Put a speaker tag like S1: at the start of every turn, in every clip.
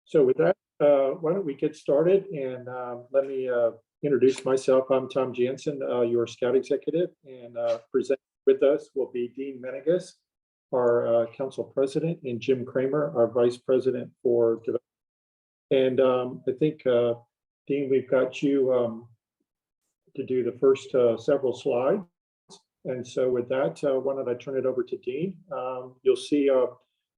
S1: So with that, why don't we get started, and let me introduce myself. I'm Tom Jansen, your Scout Executive, and present with us will be Dean Menegas, our Council President, and Jim Kramer, our Vice President for Development. And I think, Dean, we've got you to do the first several slides. And so with that, why don't I turn it over to Dean? You'll see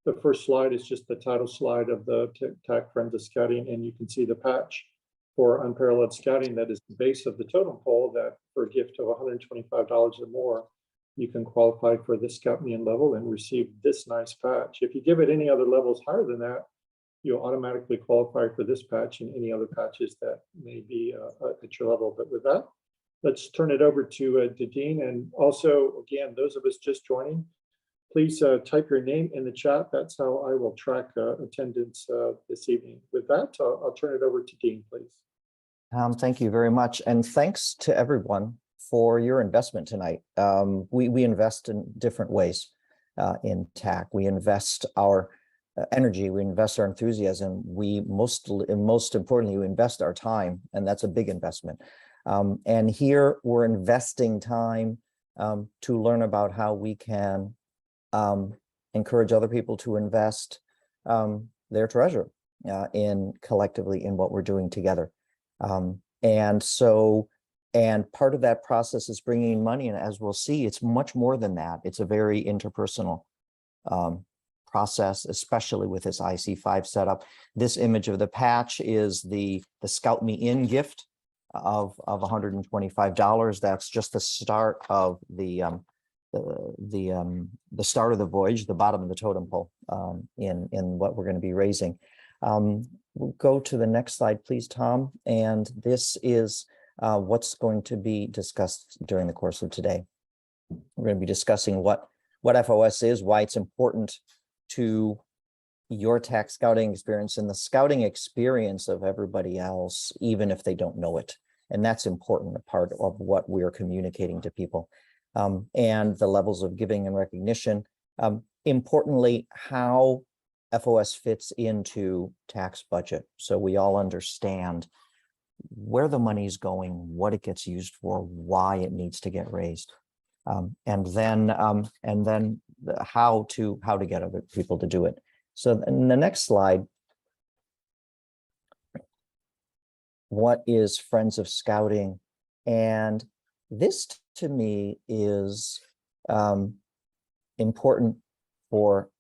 S1: the first slide is just the title slide of the TAC Friends of Scouting, and you can see the patch for Unparalleled Scouting that is the base of the totem pole, that for a gift of $125 or more, you can qualify for the Scout Me In level and receive this nice patch. If you give it any other levels higher than that, you'll automatically qualify for this patch and any other patches that may be at your level. But with that, let's turn it over to Dean. And also, again, those of us just joining, please type your name in the chat. That's how I will track attendance this evening. With that, I'll turn it over to Dean, please.
S2: Thank you very much. And thanks to everyone for your investment tonight. We invest in different ways in TAC. We invest our energy, we invest our enthusiasm, we most importantly, we invest our time, and that's a big investment. And here we're investing time to learn about how we can encourage other people to invest their treasure collectively in what we're doing together. And part of that process is bringing money, and as we'll see, it's much more than that. It's a very interpersonal process, especially with this IC5 setup. This image of the patch is the Scout Me In gift of $125. That's just the start of the start of the voyage, the bottom of the totem pole in what we're going to be raising. We'll go to the next slide, please, Tom. And this is what's going to be discussed during the course of today. We're going to be discussing what FOS is, why it's important to your TAC scouting experience and the scouting experience of everybody else, even if they don't know it. And that's important, a part of what we're communicating to people. And the levels of giving and recognition. Importantly, how FOS fits into TAC's budget, so we all understand where the money is going, what it gets used for, why it needs to get raised, and then how to get other people to do it. So in the next slide, what is Friends of Scouting? And this to me is important for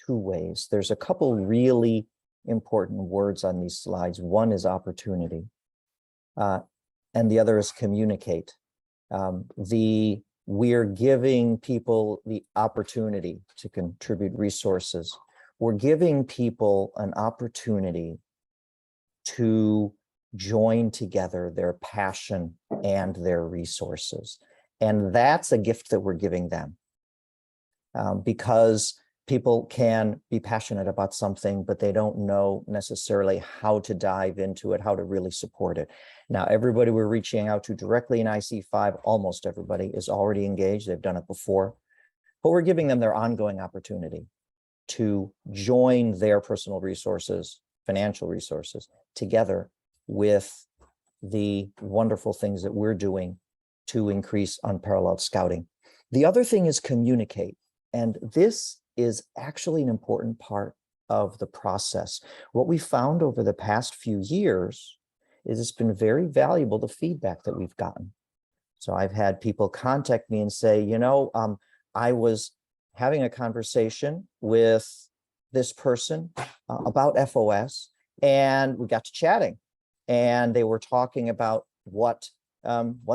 S2: two ways. There's a couple really important words on these slides. One is opportunity, and the other is communicate. We're giving people the opportunity to contribute resources. We're giving people an opportunity to join together their passion and their resources. And that's a gift that we're giving them, because people can be passionate about something, but they don't know necessarily how to dive into it, how to really support it. Now, everybody we're reaching out to directly in IC5, almost everybody is already engaged. They've done it before, but we're giving them their ongoing opportunity to join their personal resources, financial resources, together with the wonderful things that we're doing to increase unparalleled scouting. The other thing is communicate. And this is actually an important part of the process. What we found over the past few years is it's been very valuable, the feedback that we've gotten. So I've had people contact me and say, you know, I was having a conversation with this person about FOS, and we got to chatting, and they were talking about what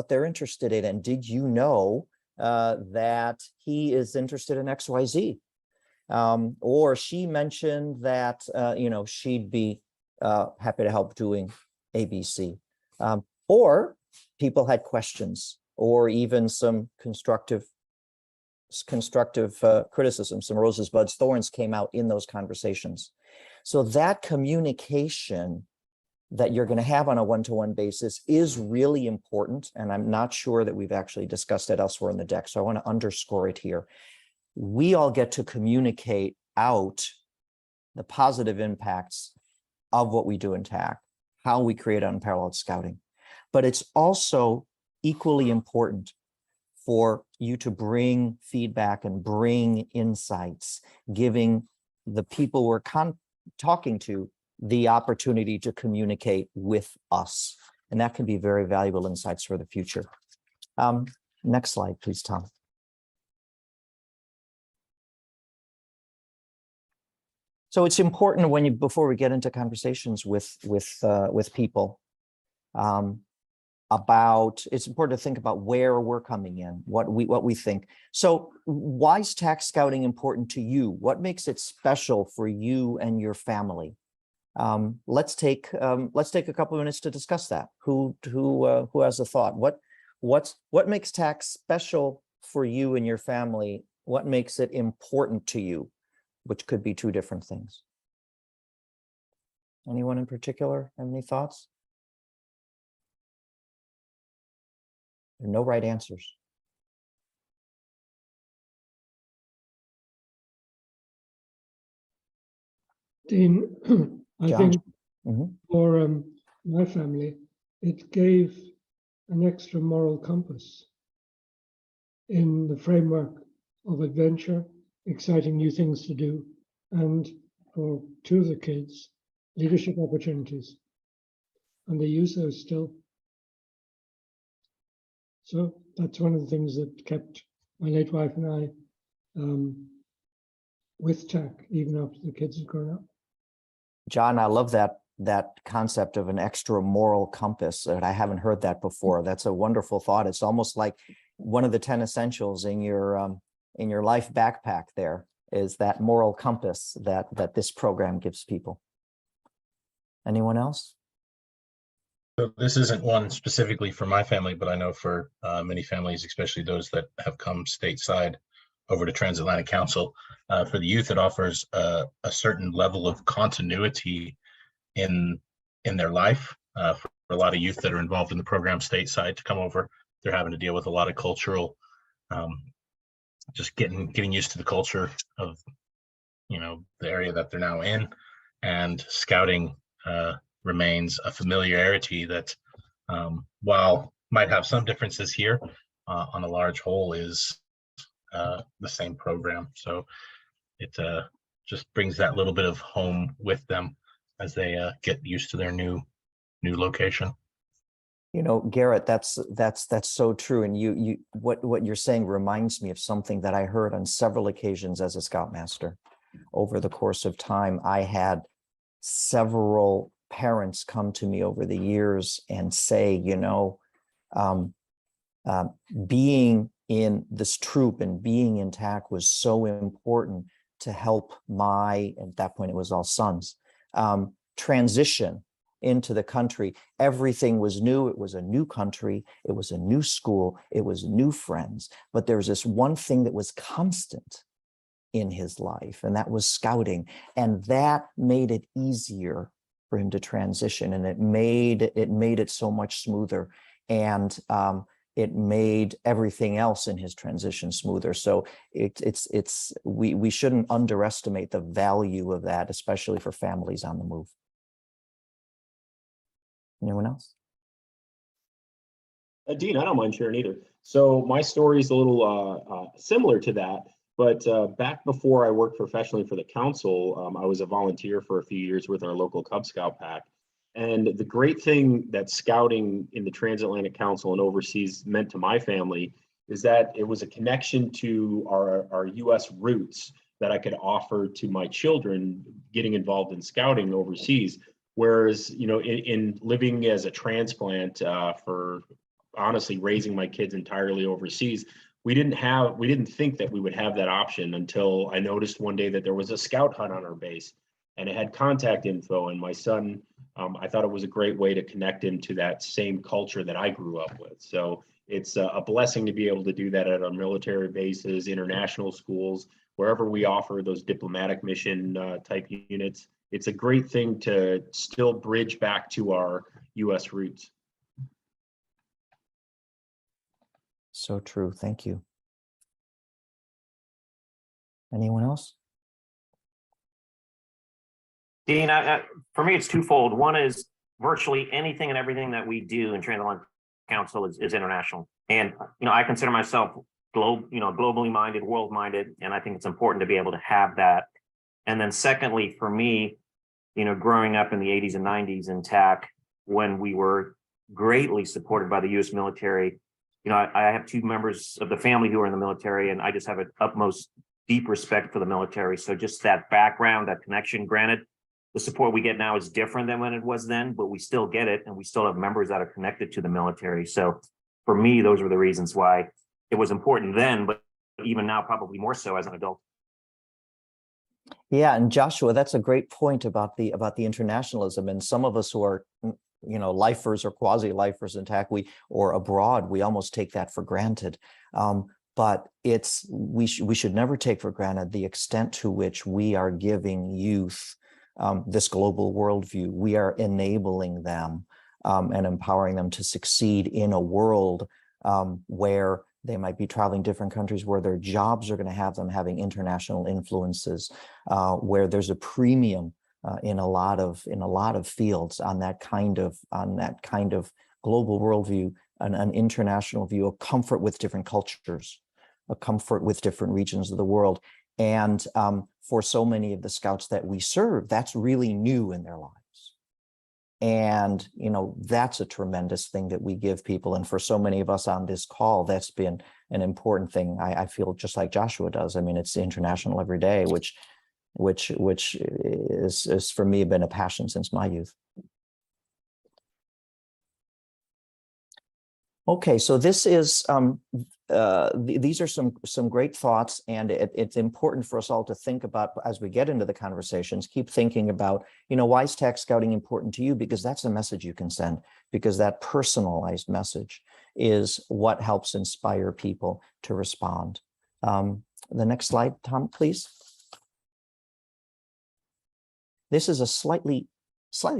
S2: they're interested in. And did you know that he is interested in XYZ? Or she mentioned that, she'd be happy to help doing ABC. Or people had questions, or even some constructive criticism, some roses, buds, thorns came out in those conversations. So that communication that you're going to have on a one-to-one basis is really important. And I'm not sure that we've actually discussed it elsewhere in the deck. So I want to underscore it here. We all get to communicate out the positive impacts of what we do in TAC, how we create unparalleled scouting. But it's also equally important for you to bring feedback and bring insights, giving the people we're talking to the opportunity to communicate with us. And that can be very valuable insights for the future. Next slide, please, Tom. So it's important when before we get into conversations with people, it's important to think about where we're coming in, what we think. So why is TAC Scouting important to you? What makes it special for you and your family? Let's take a couple of minutes to discuss that. Who has a thought? What makes TAC special for you and your family? What makes it important to you? Which could be two different things. Anyone in particular have any thoughts? There are no right answers.
S3: Dean, I
S2: John?
S3: think
S2: Mhm.
S3: for my family, it gave an extra moral compass in the framework of adventure, exciting new things to do, and for two of the kids, leadership opportunities. And they use those still. So that's one of the things that kept my late wife and I with TAC, even after the kids had grown up.
S2: John, I love that concept of an extra moral compass, and I haven't heard that before. That's a wonderful thought. It's almost like one of the 10 essentials in your life backpack. There is that moral compass that this program gives people. Anyone else?
S4: So this isn't one specifically for my family, but I know for many families, especially those that have come stateside over to Transatlantic Council, for the youth, it offers a certain level of continuity in their life. For a lot of youth that are involved in the program stateside to come over, they're having to deal with a lot of cultural, just getting used to the culture of, the area that they're now in, and scouting remains a familiarity that, while might have some differences here, on a large whole is the same program. So it just brings that little bit of home with them as they get used to their new location.
S2: Garrett, that's so true. And what you're saying reminds me of something that I heard on several occasions as a Scoutmaster. Over the course of time, I had several parents come to me over the years and say, being in this troop and being in TAC was so important to help at that point it was all sons, transition into the country. Everything was new. It was a new country. It was a new school. It was new friends. But there was this one thing that was constant in his life, and that was scouting. And that made it easier for him to transition. And it made it so much smoother. And it made everything else in his transition smoother. So we shouldn't underestimate the value of that, especially for families on the move. Anyone else?
S5: Dean, I don't mind sharing either. So my story is a little similar to that, but back before I worked professionally for the council, I was a volunteer for a few years with our local Cub Scout pack. And the great thing that scouting in the Transatlantic Council and overseas meant to my family is that it was a connection to our U.S. roots that I could offer to my children getting involved in scouting overseas. Whereas, in living as a transplant for honestly raising my kids entirely overseas, we didn't think that we would have that option until I noticed one day that there was a scout hut on our base and it had contact info. And my son, I thought it was a great way to connect him to that same culture that I grew up with. So it's a blessing to be able to do that at our military bases, international schools, wherever we offer those diplomatic mission type units. It's a great thing to still bridge back to our U.S. roots.
S2: So true. Thank you. Anyone else?
S6: Dean, for me, it's twofold. One is virtually anything and everything that we do in Transatlantic Council is international. And, I consider myself globally minded, world minded, and I think it's important to be able to have that. And then secondly, for me, growing up in the 80s and 90s in TAC, when we were greatly supported by the U.S. military, I have two members of the family who are in the military, and I just have an utmost deep respect for the military. So just that background, that connection, granted, the support we get now is different than when it was then, but we still get it, and we still have members that are connected to the military. So for me, those were the reasons why it was important then, but even now, probably more so as an adult.
S2: Yeah, and Joshua, that's a great point about the internationalism. And some of us who are, lifers or quasi-lifers in TAC, or abroad, we almost take that for granted. But we should never take for granted the extent to which we are giving youth this global worldview. We are enabling them and empowering them to succeed in a world where they might be traveling different countries, where their jobs are going to have them having international influences, where there's a premium in a lot of fields on that kind of global worldview, an international view, a comfort with different cultures, a comfort with different regions of the world. And for so many of the scouts that we serve, that's really new in their lives. And, that's a tremendous thing that we give people. And for so many of us on this call, that's been an important thing. I feel just like Joshua does. I mean, it's international every day, which is for me been a passion since my youth. Okay, so this is these are some great thoughts, and it's important for us all to think about as we get into the conversations. Keep thinking about, why is TAC Scouting important to you? Because that's a message you can send, because that personalized message is what helps inspire people to respond. The next slide, Tom, please. This is a slightly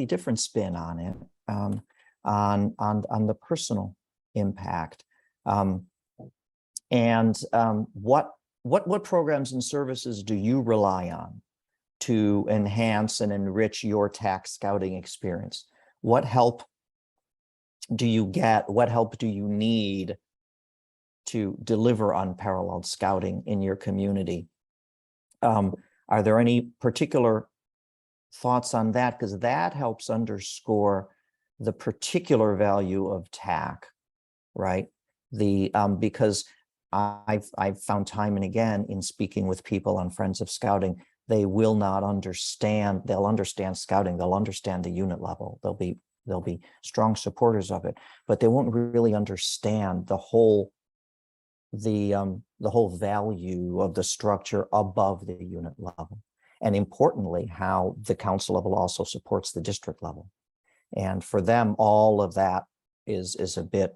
S2: different spin on it, on the personal impact. What programs and services do you rely on to enhance and enrich your TAC Scouting experience? What help do you get? What help do you need to deliver unparalleled scouting in your community? Are there any particular thoughts on that? Because that helps underscore the particular value of TAC, right? Because I've found time and again in speaking with people on Friends of Scouting, they will not understand. They'll understand scouting. They'll understand the unit level. They'll be strong supporters of it, but they won't really understand the whole value of the structure above the unit level, and importantly, how the council level also supports the district level. And for them, all of that is a bit,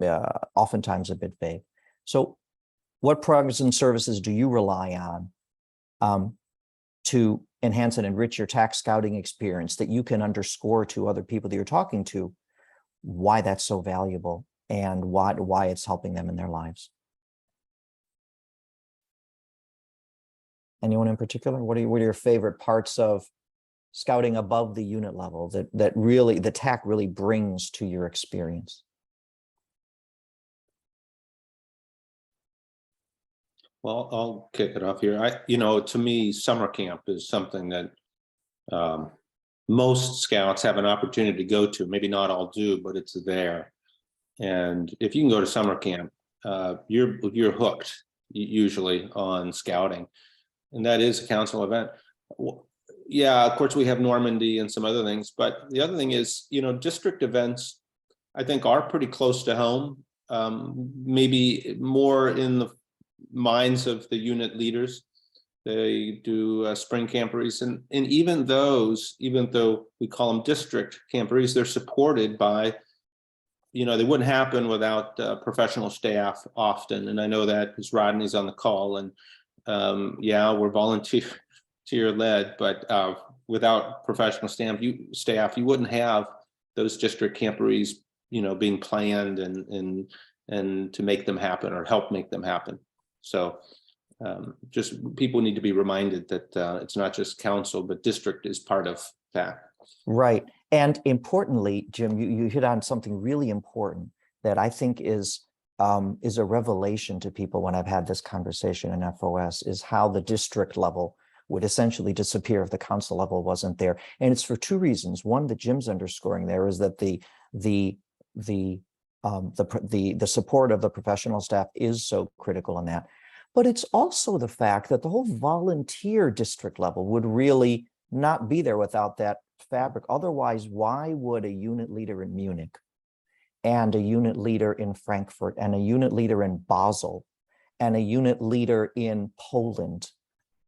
S2: oftentimes a bit vague. So what programs and services do you rely on to enhance and enrich your TAC Scouting experience, that you can underscore to other people that you're talking to why that's so valuable and why it's helping them in their lives? Anyone in particular? What are your favorite parts of scouting above the unit level that really the TAC really brings to your experience?
S7: Well, I'll kick it off here. To me, summer camp is something that most scouts have an opportunity to go to. Maybe not all do, but it's there. And if you can go to summer camp, you're hooked usually on scouting, and that is a council event. Yeah, of course we have Normandy and some other things, but the other thing is, district events, I think, are pretty close to home. Maybe more in the minds of the unit leaders. They do spring camporees, and even those, even though we call them district camporees, they're supported by, they wouldn't happen without professional staff often. And I know that because Rodney's on the call, and we're volunteer led, but without professional staff, you wouldn't have those district camporees, being planned and to make them happen or help make them happen. So just people need to be reminded that it's not just council, but district is part of TAC.
S2: Right. And importantly, Jim, you hit on something really important that I think is a revelation to people when I've had this conversation in FOS, is how the district level would essentially disappear if the council level wasn't there. And it's for two reasons. One, that Jim's underscoring there is that the support of the professional staff is so critical in that. But it's also the fact that the whole volunteer district level would really not be there without that fabric. Otherwise, why would a unit leader in Munich and a unit leader in Frankfurt and a unit leader in Basel and a unit leader in Poland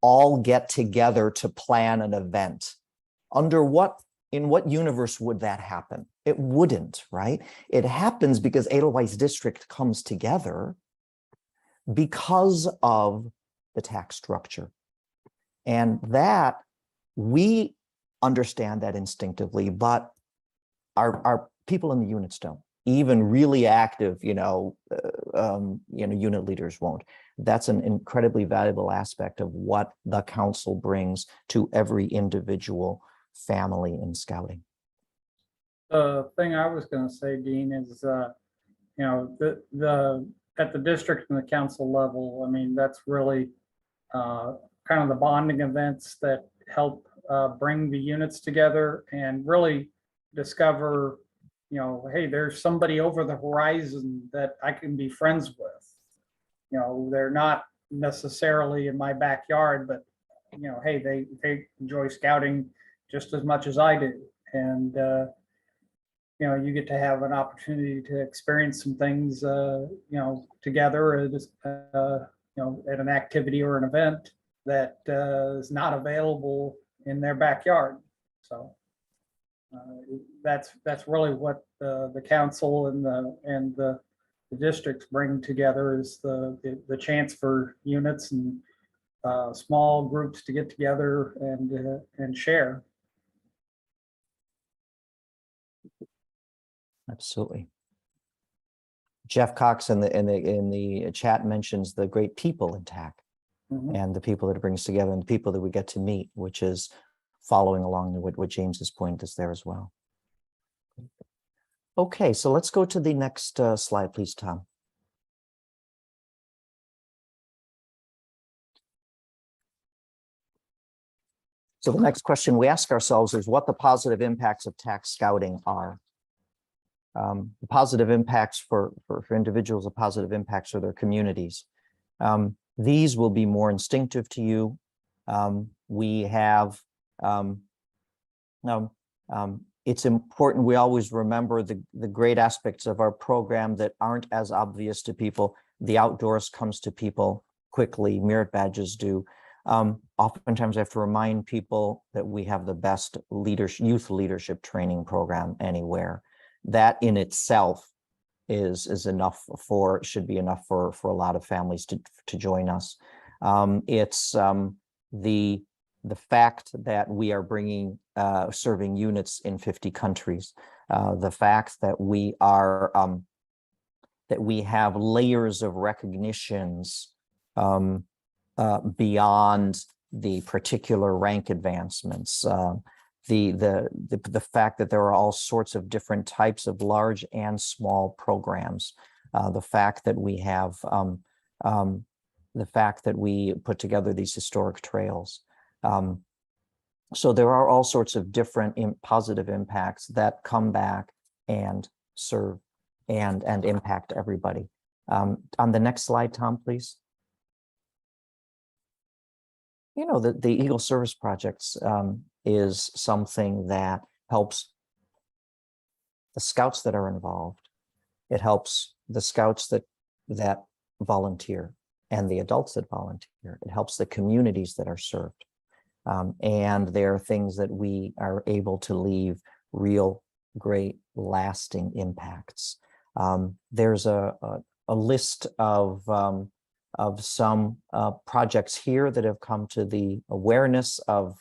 S2: all get together to plan an event? In what universe would that happen? It wouldn't, right? It happens because Edelweiss district comes together because of the tax structure. And that we understand that instinctively, but our people in the units don't. Even really active, unit leaders won't. That's an incredibly valuable aspect of what the council brings to every individual family in scouting.
S8: The thing I was going to say, Dean, is at the district and the council level, I mean, that's really kind of the bonding events that help bring the units together and really discover, hey, there's somebody over the horizon that I can be friends with. They're not necessarily in my backyard, but hey, they enjoy scouting just as much as I do. And you get to have an opportunity to experience some things, together at an activity or an event that is not available in their backyard. So that's really what the council and the districts bring together, is the chance for units and small groups to get together and share.
S2: Absolutely. Jeff Cox in the chat mentions the great people in TAC.
S8: Mhm.
S2: And the people that it brings together and the people that we get to meet, which is following along what James's point is there as well. Okay, so let's go to the next slide, please, Tom. So the next question we ask ourselves is what the positive impacts of TAC Scouting are. The positive impacts for individuals, the positive impacts for their communities. These will be more instinctive to you. We have, it's important we always remember the great aspects of our program that aren't as obvious to people. The outdoors comes to people quickly, merit badges do. Oftentimes I have to remind people that we have the best youth leadership training program anywhere. That in itself is enough should be enough for a lot of families to join us. It's the fact that we are bringing serving units in 50 countries, the fact that we are that we have layers of recognitions beyond the particular rank advancements. The fact that there are all sorts of different types of large and small programs, the fact that we have the fact that we put together these historic trails. So there are all sorts of different positive impacts that come back and serve and impact everybody. On the next slide, Tom, please. The Eagle Service Projects is something that helps the scouts that are involved. It helps the scouts that volunteer and the adults that volunteer. It helps the communities that are served. And there are things that we are able to leave real, great, lasting impacts. There's a list of some projects here that have come to the awareness of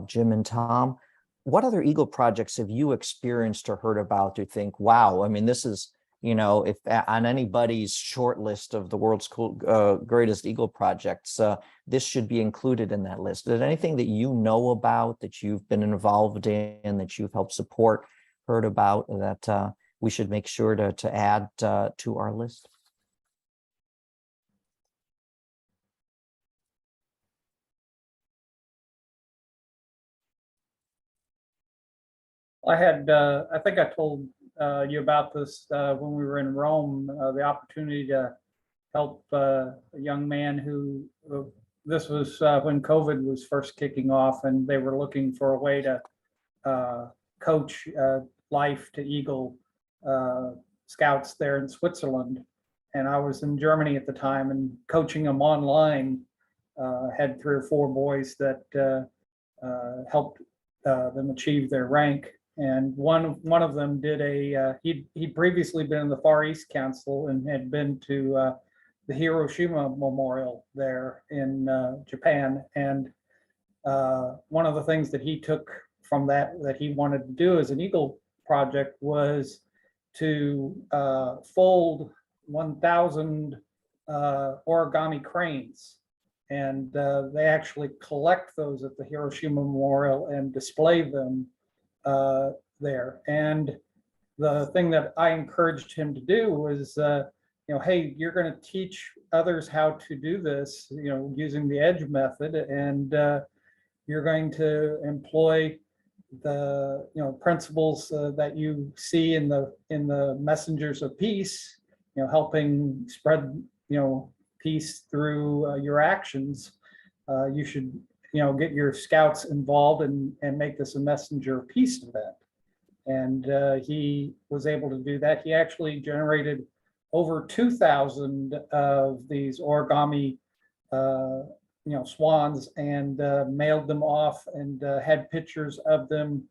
S2: Jim and Tom. What other Eagle projects have you experienced or heard about to think, wow, I mean, this is you know, if on anybody's short list of the world's greatest Eagle projects, this should be included in that list. Is there anything that you know about, that you've been involved in, that you've helped support, heard about, that we should make sure to add to our list?
S8: I had, I think I told you about this when we were in Rome, the opportunity to help a young man who, this was when COVID was first kicking off, and they were looking for a way to coach life to Eagle scouts there in Switzerland. And I was in Germany at the time and coaching them online. Had 3 or 4 boys that helped them achieve their rank. And one of them did he'd previously been in the Far East Council and had been to the Hiroshima Memorial there in Japan. And one of the things that he took from that he wanted to do as an Eagle project was to fold 1,000 origami cranes. And they actually collect those at the Hiroshima Memorial and display them there. And the thing that I encouraged him to do was, hey, you're going to teach others how to do this, using the EDGE method, and you're going to employ the principles that you see in the messengers of peace, helping spread peace through your actions. You should get your scouts involved and make this a messenger of peace event. And he was able to do that. He actually generated over 2,000 of these origami swans, and mailed them off, and had pictures of them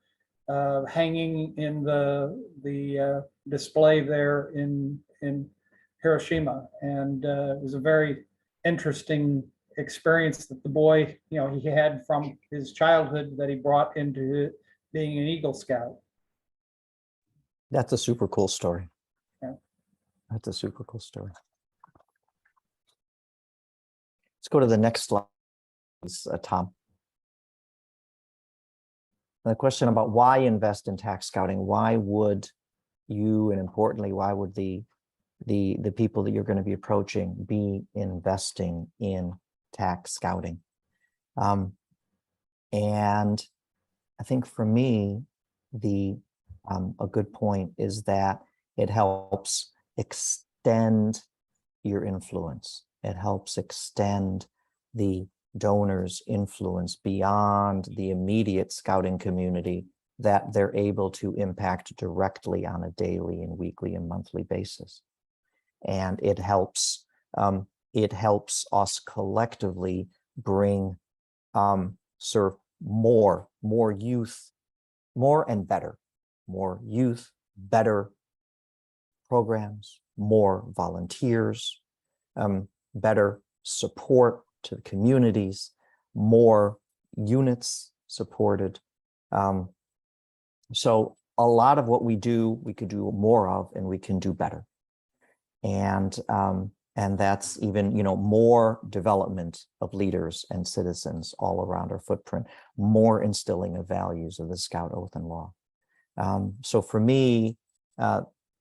S8: hanging in the display there in Hiroshima. And it was a very interesting experience that the boy, he had from his childhood, that he brought into being an Eagle Scout.
S2: That's a super cool story.
S8: Yeah.
S2: That's a super cool story. Let's go to the next slide, Tom. The question about why invest in TAC Scouting. Why would you, and importantly, why would the people that you're going to be approaching be investing in TAC Scouting? And I think for me, a good point is that it helps extend your influence. It helps extend the donor's influence beyond the immediate scouting community that they're able to impact directly on a daily and weekly and monthly basis. And it helps us collectively serve more youth, more and better, more youth, better programs, more volunteers, better support to the communities, more units supported. So a lot of what we do, we could do more of, and we can do better. And that's even, more development of leaders and citizens all around our footprint, more instilling of values of the Scout Oath and Law. So for me,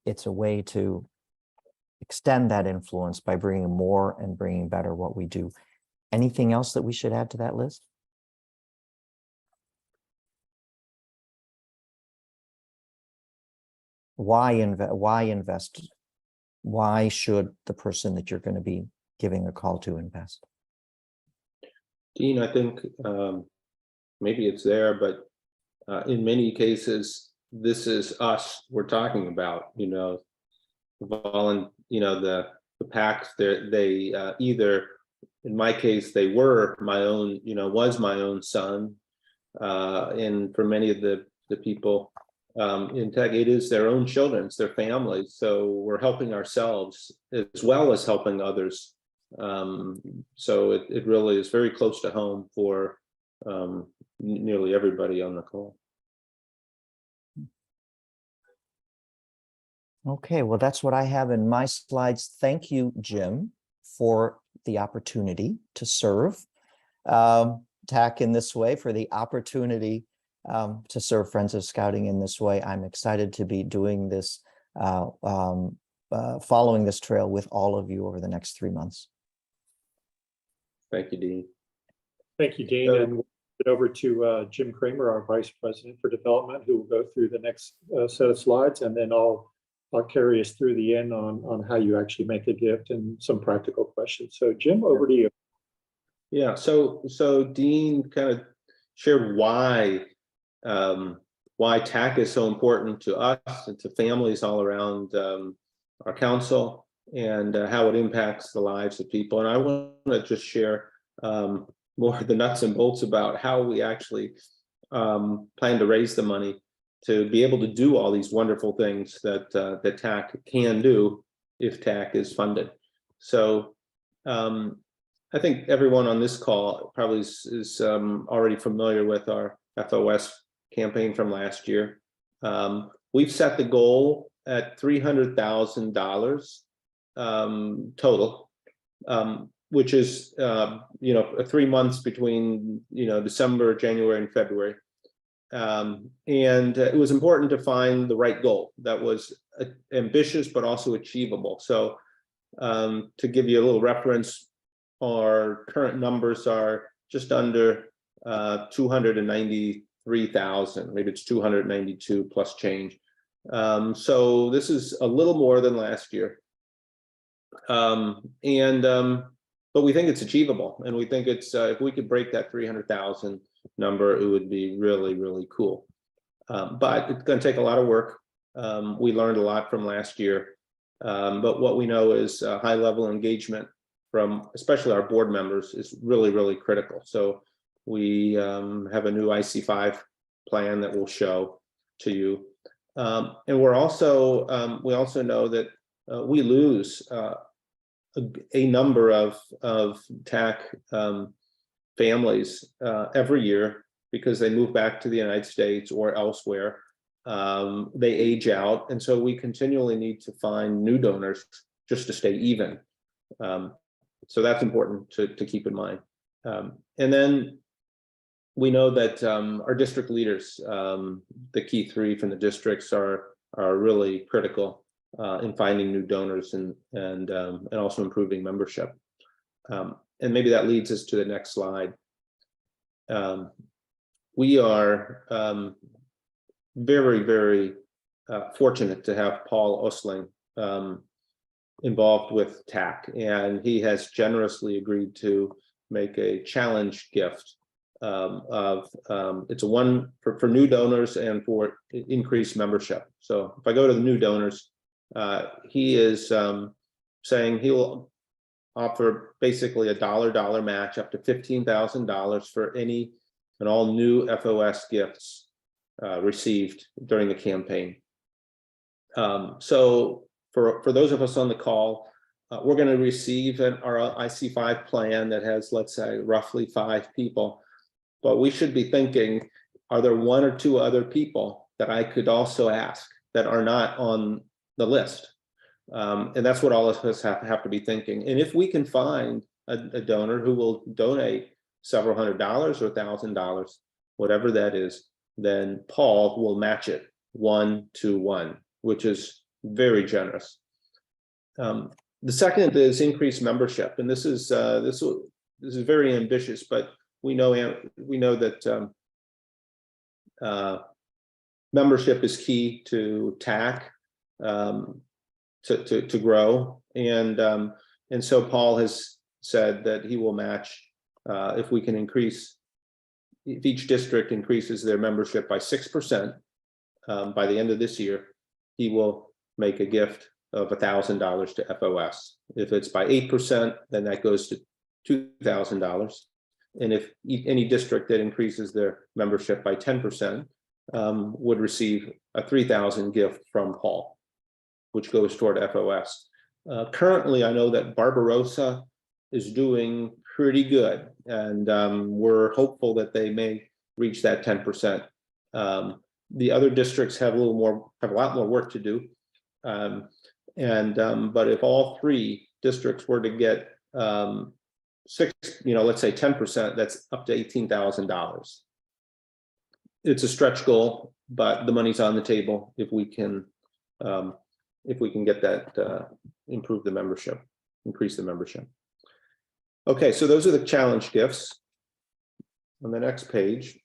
S2: it's a way to extend that influence by bringing more and bringing better what we do. Anything else that we should add to that list? Why invest? Why should the person that you're going to be giving a call to invest?
S7: Dean, I think maybe it's there, but in many cases, this is us we're talking about, the PACs, they either, in my case, they were my own, was my own son. And for many of the people in TAC, it is their own children, it's their families. So we're helping ourselves as well as helping others. So it really is very close to home for nearly everybody on the call.
S2: Okay, well, that's what I have in my slides. Thank you, Jim, for the opportunity to serve TAC in this way, for the opportunity to serve Friends of Scouting in this way. I'm excited to be doing this, following this trail with all of you over the next 3 months.
S7: Thank you, Dean.
S1: Thank you, Dean. And we'll get over to Jim Kramer, our Vice President for Development, who will go through the next set of slides, and then I'll carry us through the end on how you actually make a gift and some practical questions. So Jim, over to you.
S7: Yeah, so Dean kind of shared why TAC is so important to us and to families all around our council, and how it impacts the lives of people. And I want to just share more of the nuts and bolts about how we actually plan to raise the money to be able to do all these wonderful things that that TAC can do if TAC is funded. So I think everyone on this call probably is already familiar with our FOS campaign from last year. We've set the goal at $300,000 total, which is 3 months between December, January, and February. And it was important to find the right goal that was ambitious but also achievable. So to give you a little reference, our current numbers are just under 293,000. Maybe it's 292 plus change. So this is a little more than last year. But we think it's achievable, and we think it's if we could break that 300,000 number, it would be really, really cool. But it's going to take a lot of work. We learned a lot from last year, but what we know is high level engagement from especially our board members is really, really critical. So we have a new IC5 plan that we'll show to you, and we also know that we lose a number of TAC families every year because they move back to the United States or elsewhere. They age out, and so we continually need to find new donors just to stay even. So that's important to keep in mind. And then we know that our district leaders, the key three from the districts, are really critical in finding new donors and also improving membership. And maybe that leads us to the next slide. We are very, very fortunate to have Paul Osling involved with TAC, and he has generously agreed to make a challenge gift it's a one for new donors and for increased membership. So if I go to the new donors, he is saying he will offer basically a dollar match up to $15,000 for any and all new FOS gifts received during the campaign. So for those of us on the call, we're going to receive our IC5 plan that has, let's say, roughly 5 people. But we should be thinking, are there 1 or 2 other people that I could also ask that are not on the list? And that's what all of us have to be thinking. And if we can find a donor who will donate several $100s or $1,000, whatever that is, then Paul will match it 1 to 1, which is very generous. The second is increased membership, and this is very ambitious, but we know that membership is key to TAC to grow, and so Paul has said that he will match if we can increase, if each district increases their membership by 6% by the end of this year, he will make a gift of $1,000 to FOS. If it's by 8%, then that goes to $2,000. And if any district that increases their membership by 10% would receive a $3,000 gift from Paul, which goes toward FOS. Currently, I know that Barbarossa is doing pretty good, and we're hopeful that they may reach that 10%. The other districts have a lot more work to do. But if all three districts were to get six, let's say 10%, that's up to $18,000. It's a stretch goal, but the money's on the table if we can get that, improve the membership, increase the membership. Okay, so those are the challenge gifts. On the next page.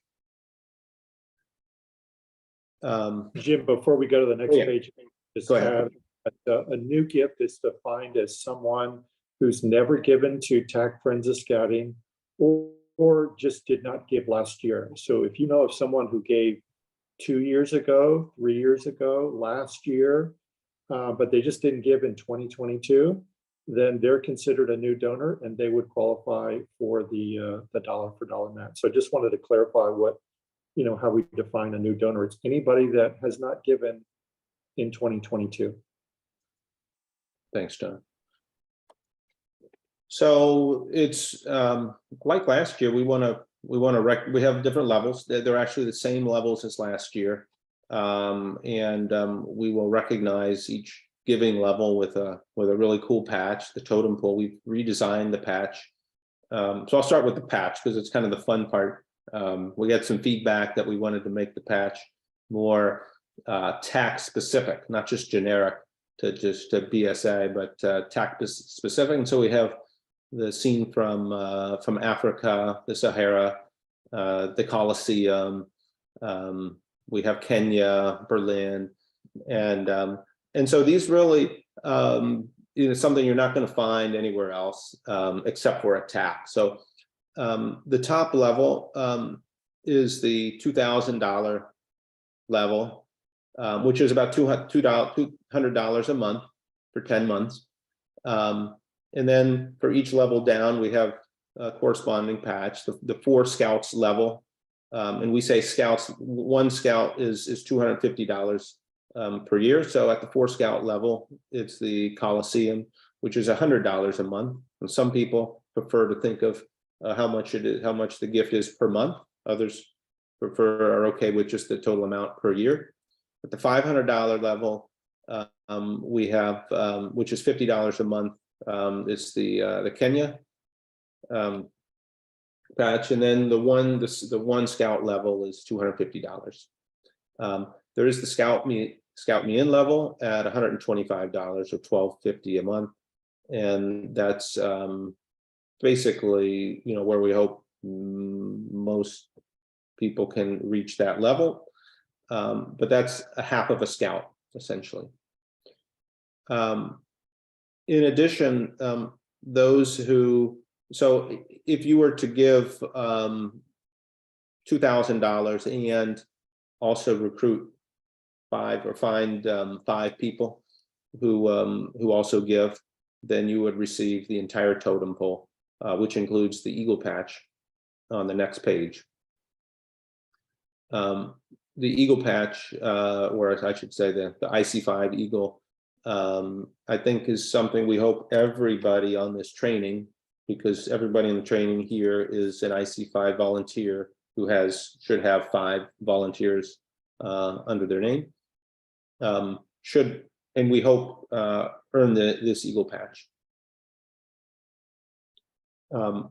S1: Jim, before we go to the next
S7: yeah.
S1: page, just
S7: Go ahead.
S1: add a new gift is defined as someone who's never given to TAC Friends of Scouting or just did not give last year. So if you know of someone who gave 2 years ago, 3 years ago, last year, but they just didn't give in 2022, then they're considered a new donor and they would qualify for the dollar for dollar match. So I just wanted to clarify what, how we define a new donor. It's anybody that has not given in 2022.
S7: Thanks, John. So it's like last year. We have different levels. They're actually the same levels as last year, and we will recognize each giving level with a really cool patch, the totem pole. We've redesigned the patch. So I'll start with the patch because it's kind of the fun part. We got some feedback that we wanted to make the patch more TAC specific, not just generic to BSA, but TAC specific. And so we have the scene from Africa, the Sahara, the Colosseum. We have Kenya, Berlin, and so these really, something you're not going to find anywhere else except for a TAC. So the top level is the $2,000 level, which is about $200 a month for 10 months. And then for each level down, we have a corresponding patch, the 4 scouts level. And we say scouts, one scout is $250 per year. So at the 4 scout level, it's the Coliseum, which is $100 a month. And some people prefer to think of how much the gift is per month. Others are okay with just the total amount per year. At the $500 level, we have, which is $50 a month, it's the Kenya patch, and then the one scout level is $250. There is the Scout Me In level at $125 or $12.50 a month, and that's basically where we hope most people can reach that level, but that's a half of a scout essentially. In addition, so if you were to give $2,000 and also recruit 5 or find 5 people who also give, then you would receive the entire totem pole, which includes the eagle patch on the next page. The eagle patch, or I should say the IC5 eagle, I think is something we hope everybody on this training, because everybody in the training here is an IC5 volunteer who should have 5 volunteers under their name, should, and we hope earn this eagle patch.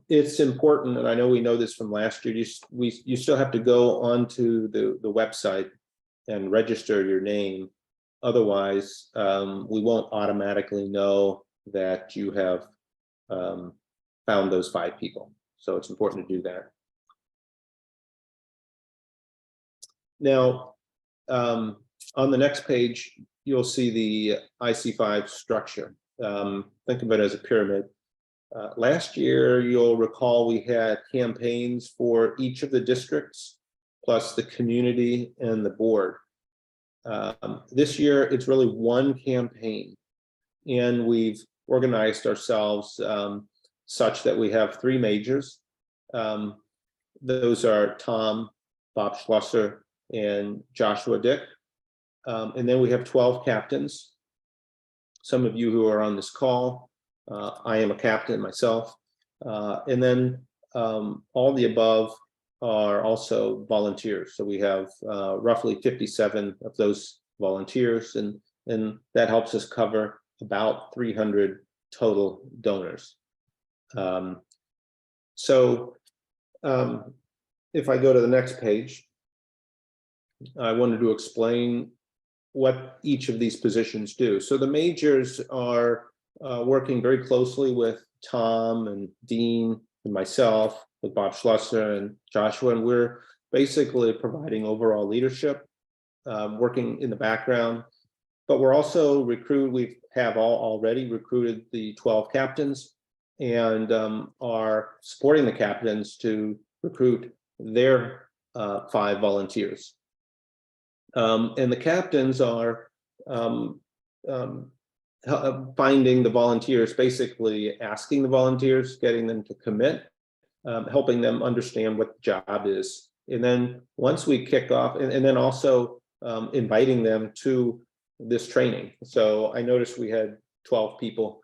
S7: It's important, and I know we know this from last year, you still have to go onto the website and register your name. Otherwise, we won't automatically know that you have found those 5 people. So it's important to do that. Now, on the next page, you'll see the IC5 structure. Think of it as a pyramid. Last year, you'll recall we had campaigns for each of the districts, plus the community and the board. This year, it's really one campaign, and we've organized ourselves such that we have 3 majors. Those are Tom, Bob Schlusser, and Joshua Dick. And then we have 12 captains. Some of you who are on this call, I am a captain myself. And then all the above are also volunteers. So we have roughly 57 of those volunteers, and and that helps us cover about 300 total donors. If I go to the next page, I wanted to explain what each of these positions do. So the majors are working very closely with Tom and Dean and myself, with Bob Schlusser and Joshua, and we're basically providing overall leadership, working in the background. But we're also we have already recruited the 12 captains, and are supporting the captains to recruit their 5 volunteers. And the captains are finding the volunteers, basically asking the volunteers, getting them to commit, helping them understand what the job is. And then once we kick off, and then also inviting them to this training. So I noticed we had 12 people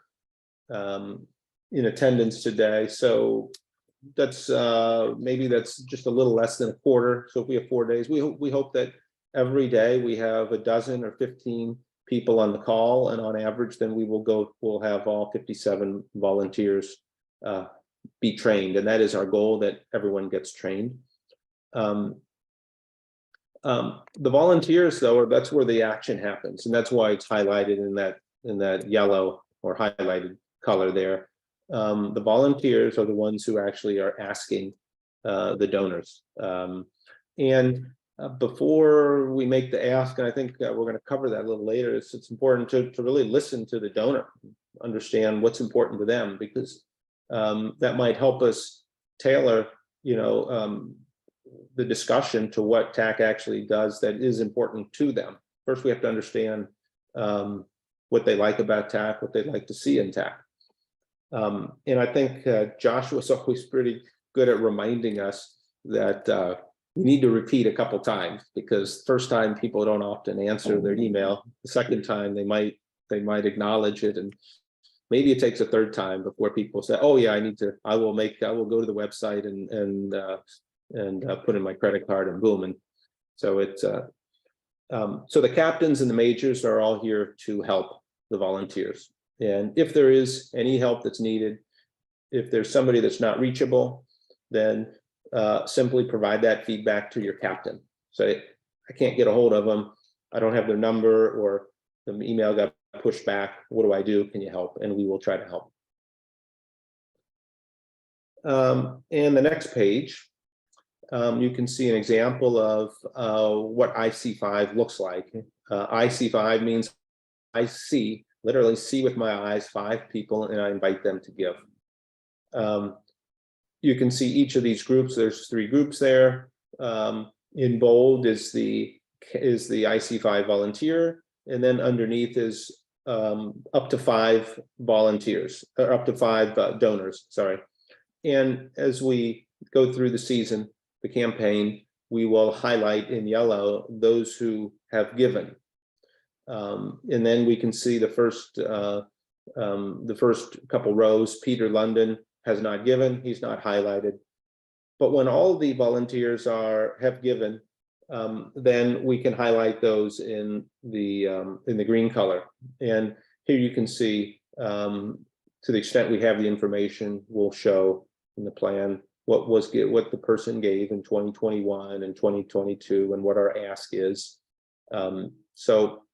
S7: in attendance today. So that's maybe that's just a little less than a quarter. So if we have 4 days, we hope that every day we have a dozen or 15 people on the call, and on average, then we'll have all 57 volunteers be trained, and that is our goal, that everyone gets trained. The volunteers, though, that's where the action happens, and that's why it's highlighted in that yellow or highlighted color there. The volunteers are the ones who actually are asking the donors. Before we make the ask, and I think we're going to cover that a little later, it's important to really listen to the donor, understand what's important to them, because that might help us tailor, the discussion to what TAC actually does that is important to them. First, we have to understand what they like about TAC, what they'd like to see in TAC. And I think Joshua's always pretty good at reminding us that we need to repeat a couple times, because first time people don't often answer their email. The second time they might acknowledge it, and maybe it takes a third time before people say, "Oh yeah, I will go to the website and put in my credit card," and boom. And so it's so the captains and the majors are all here to help the volunteers. And if there is any help that's needed, if there's somebody that's not reachable, then simply provide that feedback to your captain. Say, "I can't get a hold of them. I don't have their number, or the email got pushed back. What do I do? Can you help?" And we will try to help. And the next page, you can see an example of what IC5 looks like. IC5 means I literally see with my eyes 5 people, and I invite them to give. You can see each of these groups. There's 3 groups there. In bold is the IC5 volunteer, and then underneath is up to 5 volunteers, or up to 5 donors. Sorry. And as we go through the season, the campaign, we will highlight in yellow those who have given. And then we can see the first couple rows. Peter London has not given, he's not highlighted. But when all the volunteers have given, then we can highlight those in the green color. And here you can see, to the extent we have the information, we'll show in the plan what the person gave in 2021 and 2022, and what our ask is. So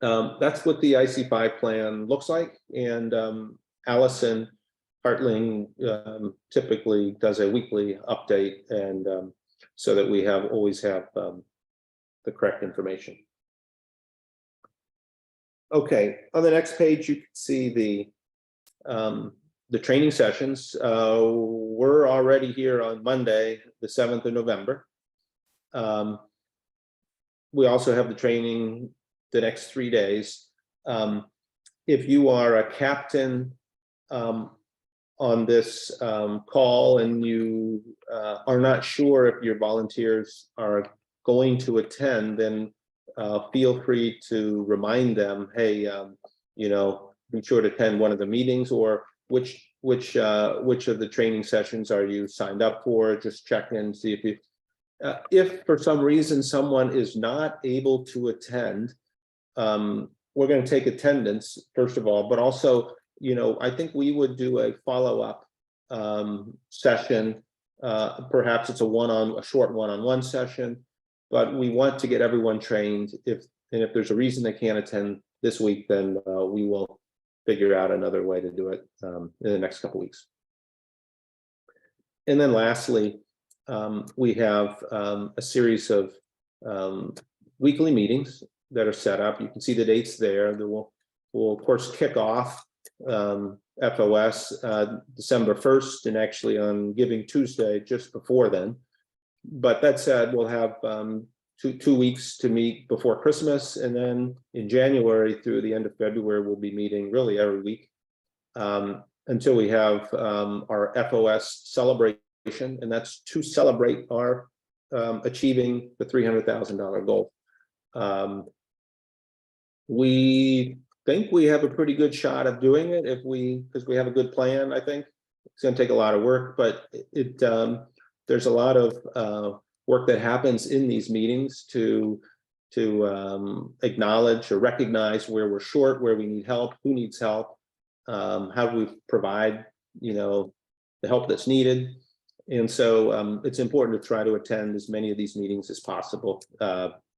S7: that's what the IC5 plan looks like. And Allison Hartling typically does a weekly update, and so that we always have the correct information. Okay, on the next page, you can see the training sessions. We're already here on Monday, the 7th of November. We also have the training the next 3 days. If you are a captain on this call, and you are not sure if your volunteers are going to attend, then feel free to remind them, hey, be sure to attend one of the meetings, or which of the training sessions are you signed up for? Just check in, see if you, if for some reason someone is not able to attend, we're going to take attendance, first of all, but also, I think we would do a follow-up session. Perhaps it's a short one-on-one session, but we want to get everyone trained. If there's a reason they can't attend this week, then we will figure out another way to do it in the next couple weeks. And then lastly, we have a series of weekly meetings that are set up. You can see the dates there. We'll of course kick off FOS December 1st, and actually on Giving Tuesday just before then. But that said, we'll have two weeks to meet before Christmas, and then in January through the end of February, we'll be meeting really every week until we have our FOS celebration, and that's to celebrate our achieving the $300,000 goal. We think we have a pretty good shot of doing it because we have a good plan. I think it's going to take a lot of work, but there's a lot of work that happens in these meetings to acknowledge or recognize where we're short, where we need help, who needs help, how do we provide, the help that's needed. And so it's important to try to attend as many of these meetings as possible.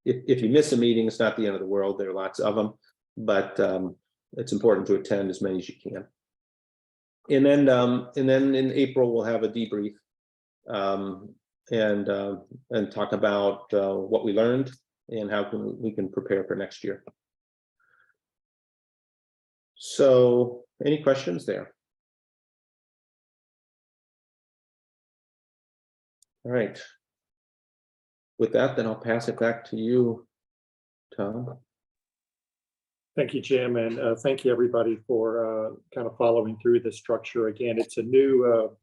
S7: If you miss a meeting, it's not the end of the world. There are lots of them, but it's important to attend as many as you can. And then in April, we'll have a debrief and talk about what we learned and how we can prepare for next year. So any questions there? All right. With that, then I'll pass it back to you, Tom.
S1: Thank you, Jim, and thank you everybody for kind of following through the structure. Again, it's a new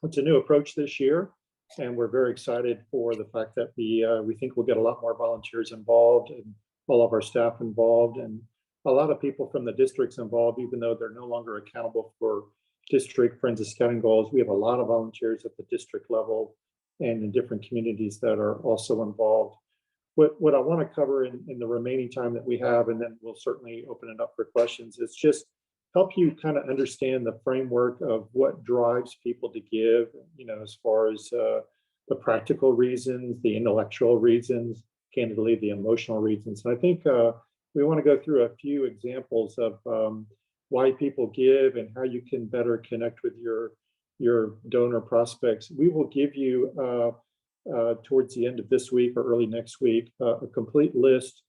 S1: approach this year, and we're very excited for the fact that we think we'll get a lot more volunteers involved and all of our staff involved, and a lot of people from the districts involved, even though they're no longer accountable for district Friends of Scouting goals. We have a lot of volunteers at the district level and in different communities that are also involved. What I want to cover in the remaining time that we have, and then we'll certainly open it up for questions, is just help you kind of understand the framework of what drives people to give, as far as the practical reasons, the intellectual reasons, candidly, the emotional reasons. And I think we want to go through a few examples of why people give and how you can better connect with your donor prospects. We will give you towards the end of this week or early next week a complete list,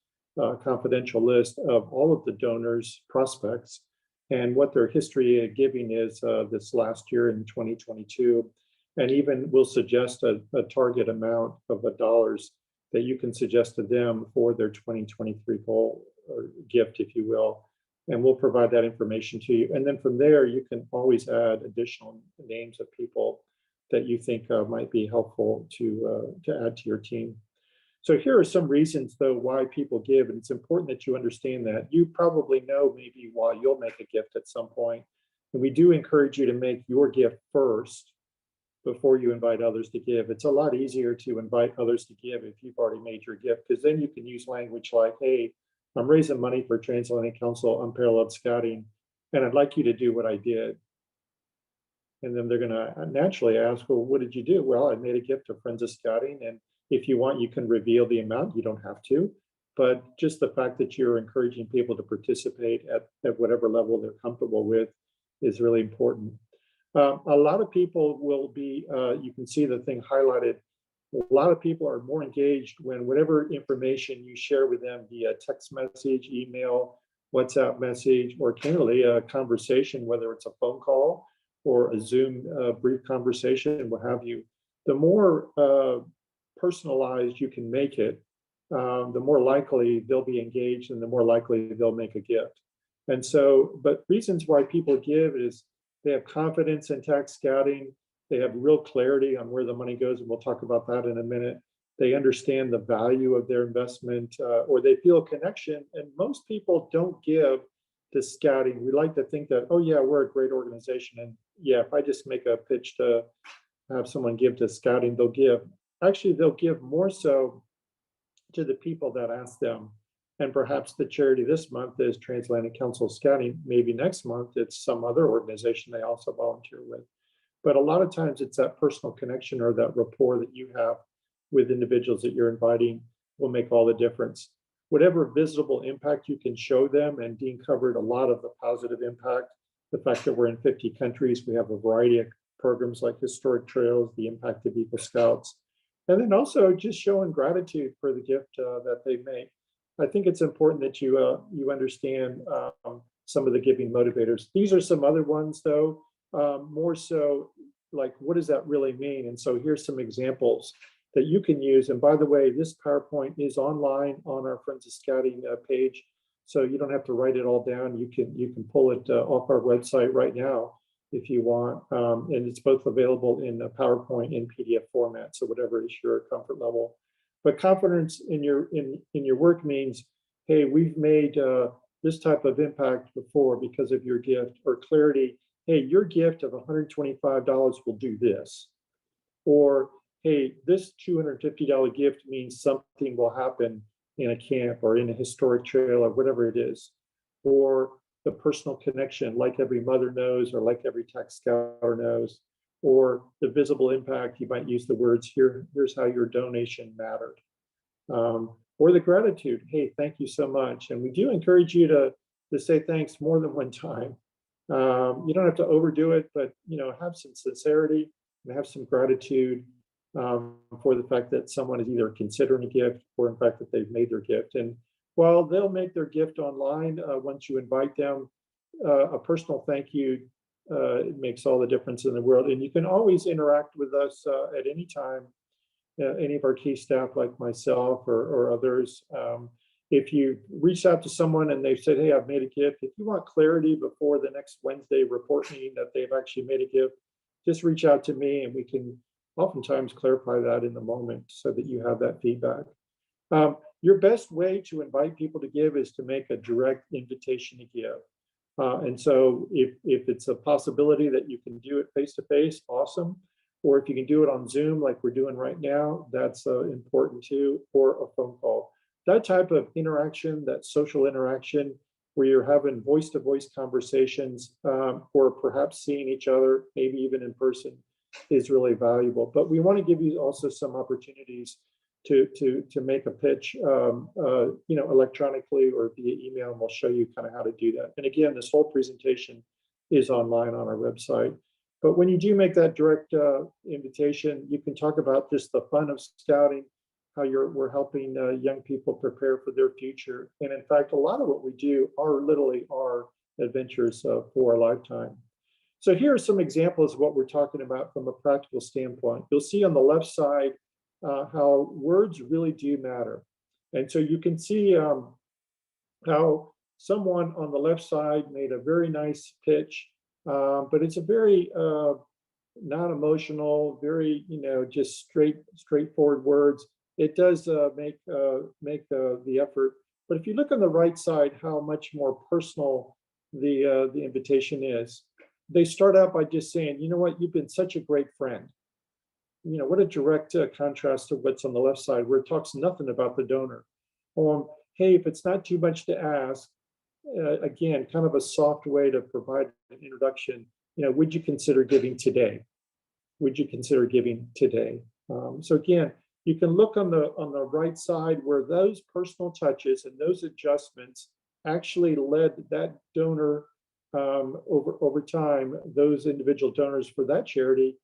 S1: confidential list of all of the donors' prospects and what their history of giving is this last year in 2022. And even we'll suggest a target amount of dollars that you can suggest to them for their 2023 goal or gift, if you will. And we'll provide that information to you. And then from there, you can always add additional names of people that you think might be helpful to add to your team. So here are some reasons, though, why people give, and it's important that you understand that. You probably know maybe why you'll make a gift at some point, and we do encourage you to make your gift first before you invite others to give. It's a lot easier to invite others to give if you've already made your gift, because then you can use language like, hey, I'm raising money for Transatlantic Council Unparalleled Scouting, and I'd like you to do what I did. And then they're going to naturally ask, well, what did you do? Well, I made a gift to Friends of Scouting, and if you want, you can reveal the amount. You don't have to, but just the fact that you're encouraging people to participate at whatever level they're comfortable with is really important. A lot of people will be, you can see the thing highlighted, a lot of people are more engaged when whatever information you share with them via text message, email, WhatsApp message, or candidly a conversation, whether it's a phone call or a Zoom brief conversation, what have you. The more personalized you can make it, the more likely they'll be engaged and the more likely they'll make a gift. And so, but reasons why people give is they have confidence in TAC Scouting. They have real clarity on where the money goes, and we'll talk about that in a minute. They understand the value of their investment, or they feel a connection. And most people don't give to Scouting. We like to think that, oh yeah, we're a great organization, and yeah, if I just make a pitch to have someone give to Scouting, they'll give. Actually, they'll give more so to the people that ask them. And perhaps the charity this month is Transatlantic Council Scouting. Maybe next month it's some other organization they also volunteer with. But a lot of times it's that personal connection or that rapport that you have with individuals that you're inviting will make all the difference. Whatever visible impact you can show them, and Dean covered a lot of the positive impact. The fact that we're in 50 countries, we have a variety of programs like historic trails, the impact of Eagle Scouts, and then also just showing gratitude for the gift that they make. I think it's important that you understand some of the giving motivators. These are some other ones, though, more so like, what does that really mean? And so here's some examples that you can use. And by the way, this PowerPoint is online on our Friends of Scouting page, so you don't have to write it all down. You can pull it off our website right now if you want, and it's both available in PowerPoint and PDF format. So whatever is your comfort level. But confidence in your work means, hey, we've made this type of impact before because of your gift, or clarity. Hey, your gift of $125 will do this, or hey, this $250 gift means something will happen in a camp or in a historic trail or whatever it is, or the personal connection, like every mother knows, or like every TAC Scouter knows, or the visible impact. You might use the words, here's how your donation mattered, or the gratitude. Hey, thank you so much. And we do encourage you to say thanks more than one time. You don't have to overdo it, but have some sincerity and have some gratitude for the fact that someone is either considering a gift or in fact that they've made their gift. And while they'll make their gift online, once you invite them, a personal thank you, it makes all the difference in the world. And you can always interact with us at any time, any of our key staff like myself or others. If you reach out to someone and they've said, hey, I've made a gift, if you want clarity before the next Wednesday report meeting that they've actually made a gift, just reach out to me and we can oftentimes clarify that in the moment so that you have that feedback. Your best way to invite people to give is to make a direct invitation to give. And so if it's a possibility that you can do it face-to-face, awesome. Or if you can do it on Zoom like we're doing right now, that's important too, or a phone call. That type of interaction, that social interaction, where you're having voice-to-voice conversations, or perhaps seeing each other, maybe even in person, is really valuable. But we want to give you also some opportunities to make a pitch, electronically or via email, and we'll show you kind of how to do that. And again, this whole presentation is online on our website. But when you do make that direct invitation, you can talk about just the fun of scouting, how we're helping young people prepare for their future. And in fact, a lot of what we do are literally our adventures for a lifetime. So here are some examples of what we're talking about from a practical standpoint. You'll see on the left side how words really do matter. And so you can see how someone on the left side made a very nice pitch, but it's a very not emotional, very, just straightforward words. It does make the effort. But if you look on the right side, how much more personal the invitation is. They start out by just saying, you know what, you've been such a great friend. What a direct contrast to what's on the left side, where it talks nothing about the donor. Hey, if it's not too much to ask, again, kind of a soft way to provide an introduction, would you consider giving today? Would you consider giving today? So again, you can look on the right side where those personal touches and those adjustments actually led that donor over time, those individual donors for that charity,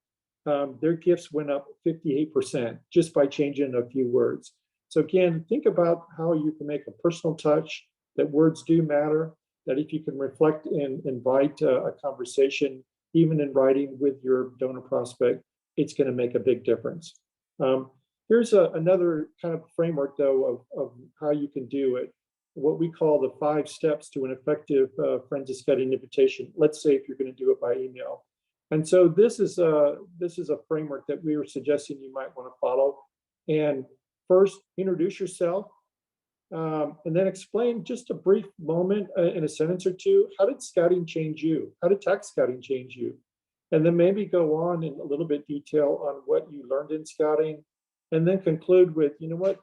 S1: their gifts went up 58% just by changing a few words. So again, think about how you can make a personal touch, that words do matter, that if you can reflect and invite a conversation, even in writing with your donor prospect, it's going to make a big difference. Here's another kind of framework, though, of how you can do it. What we call the 5 steps to an effective Friends of Scouting invitation. Let's say if you're going to do it by email. And so this is a framework that we were suggesting you might want to follow. And first, introduce yourself, and then explain just a brief moment in a sentence or two. How did scouting change you? How did TAC Scouting change you? And then maybe go on in a little bit detail on what you learned in scouting, and then conclude with,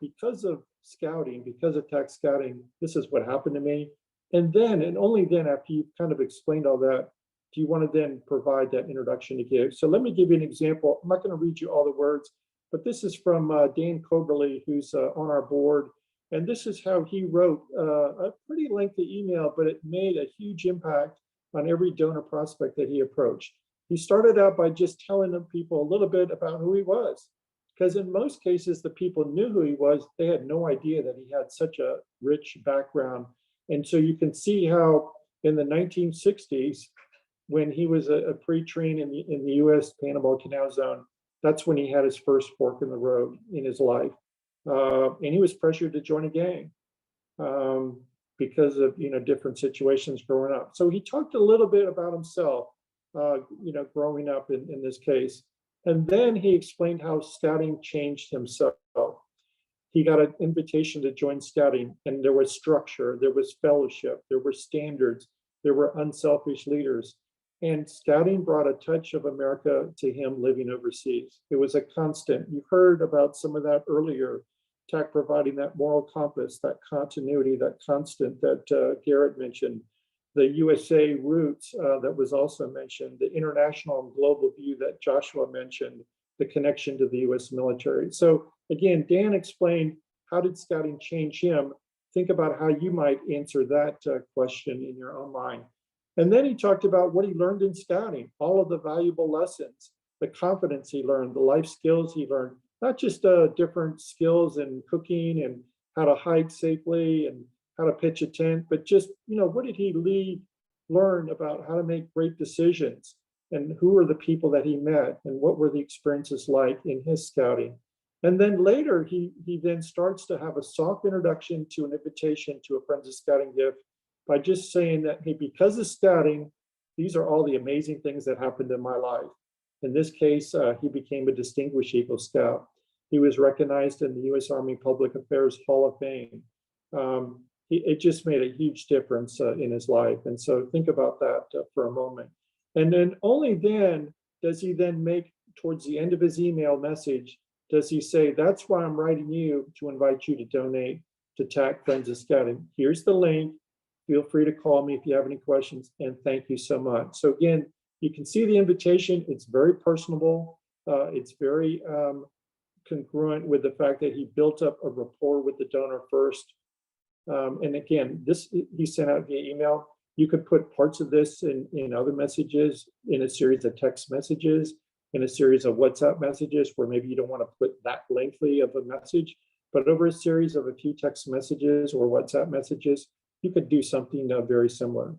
S1: because of Scouting, because of TAC Scouting, this is what happened to me. And then, and only then, after you've kind of explained all that, do you want to then provide that introduction to give? So let me give you an example. I'm not going to read you all the words, but this is from Dan Coberly, who's on our board. And this is how he wrote a pretty lengthy email, but it made a huge impact on every donor prospect that he approached. He started out by just telling them people a little bit about who he was, because in most cases, the people knew who he was. They had no idea that he had such a rich background. And so you can see how in the 1960s, when he was a pre-train in the US Panama Canal Zone, that's when he had his first fork in the road in his life. And he was pressured to join a gang because of different situations growing up. So he talked a little bit about himself, growing up in this case. And then he explained how Scouting changed himself. He got an invitation to join Scouting, and there was structure, there was fellowship, there were standards, there were unselfish leaders. And Scouting brought a touch of America to him living overseas. It was a constant. You heard about some of that earlier, TAC providing that moral compass, that continuity, that constant that Garrett mentioned, the USA roots that was also mentioned, the international and global view that Joshua mentioned, the connection to the US military. So again, Dan explained, how did Scouting change him? Think about how you might answer that question in your own mind. And then he talked about what he learned in Scouting, all of the valuable lessons, the confidence he learned, the life skills he learned, not just different skills in cooking and how to hike safely and how to pitch a tent, but just, what did he learn about how to make great decisions, and who were the people that he met, and what were the experiences like in his Scouting. And then later, he then starts to have a soft introduction to an invitation to a Friends of Scouting gift by just saying that, hey, because of Scouting, these are all the amazing things that happened in my life. In this case, he became a Distinguished Eagle Scout. He was recognized in the U.S. Army Public Affairs Hall of Fame. It just made a huge difference in his life. And so think about that for a moment. And then only then does he then make, towards the end of his email message, does he say, that's why I'm writing you to invite you to donate to TAC Friends of Scouting. Here's the link. Feel free to call me if you have any questions, and thank you so much. So again, you can see the invitation. It's very personable. It's very congruent with the fact that he built up a rapport with the donor first. And again, this he sent out via email. You could put parts of this in other messages, in a series of text messages, in a series of WhatsApp messages, where maybe you don't want to put that lengthy of a message, but over a series of a few text messages or WhatsApp messages, you could do something very similar.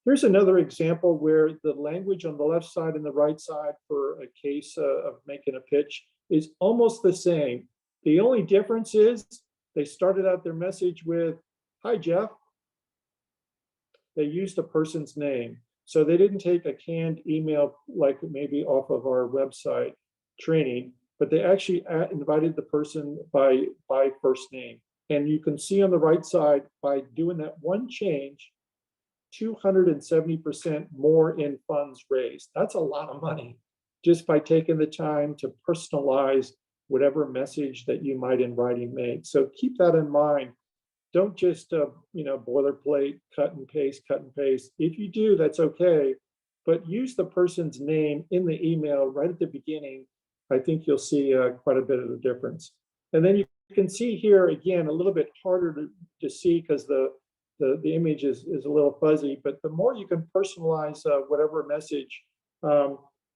S1: Here's another example where the language on the left side and the right side for a case of making a pitch is almost the same. The only difference is they started out their message with, "Hi, Jeff." They used a person's name. So they didn't take a canned email like maybe off of our website training, but they actually invited the person by first name. And you can see on the right side, by doing that one change, 270% more in funds raised. That's a lot of money, just by taking the time to personalize whatever message that you might in writing make. So keep that in mind. Don't just boilerplate, cut and paste. If you do, that's okay, but use the person's name in the email right at the beginning. I think you'll see quite a bit of a difference. And then you can see here again, a little bit harder to see because the image is a little fuzzy, but the more you can personalize whatever message.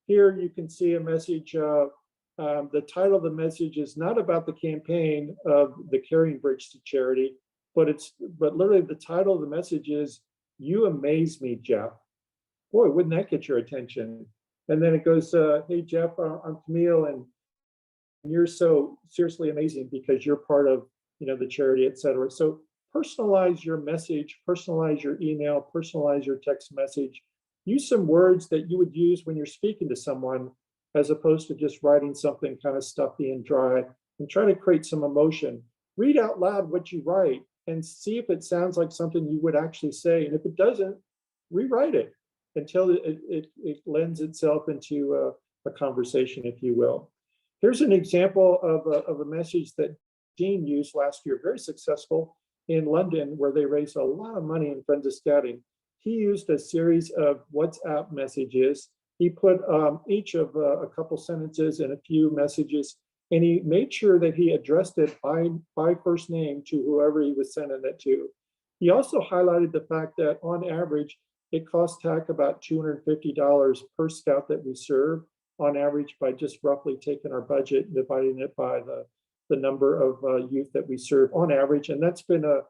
S1: Here you can see a message. The title of the message is not about the campaign of the Carrying Bridge to Charity, but literally the title of the message is, "You amaze me, Jeff." Boy, wouldn't that get your attention? And then it goes, "Hey, Jeff, I'm Camille, and you're so seriously amazing because you're part of the charity, etc." So personalize your message, personalize your email, personalize your text message. Use some words that you would use when you're speaking to someone, as opposed to just writing something kind of stuffy and dry, and try to create some emotion. Read out loud what you write and see if it sounds like something you would actually say. And if it doesn't, rewrite it until it lends itself into a conversation, if you will. Here's an example of a message that Dean used last year, very successful in London, where they raised a lot of money in Friends of Scouting. He used a series of WhatsApp messages. He put each of a couple sentences and a few messages, and he made sure that he addressed it by first name to whoever he was sending it to. He also highlighted the fact that on average, it costs TAC about $250 per scout that we serve, on average, by just roughly taking our budget and dividing it by the number of youth that we serve on average. And that's been a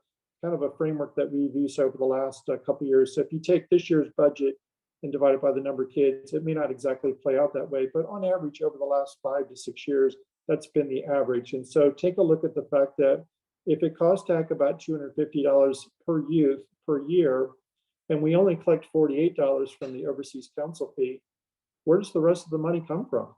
S1: kind of a framework that we've used over the last couple of years. So if you take this year's budget and divide it by the number of kids, it may not exactly play out that way, but on average over the last 5 to 6 years, that's been the average. And so take a look at the fact that if it costs TAC about $250 per youth per year, and we only collect $48 from the overseas council fee, where does the rest of the money come from?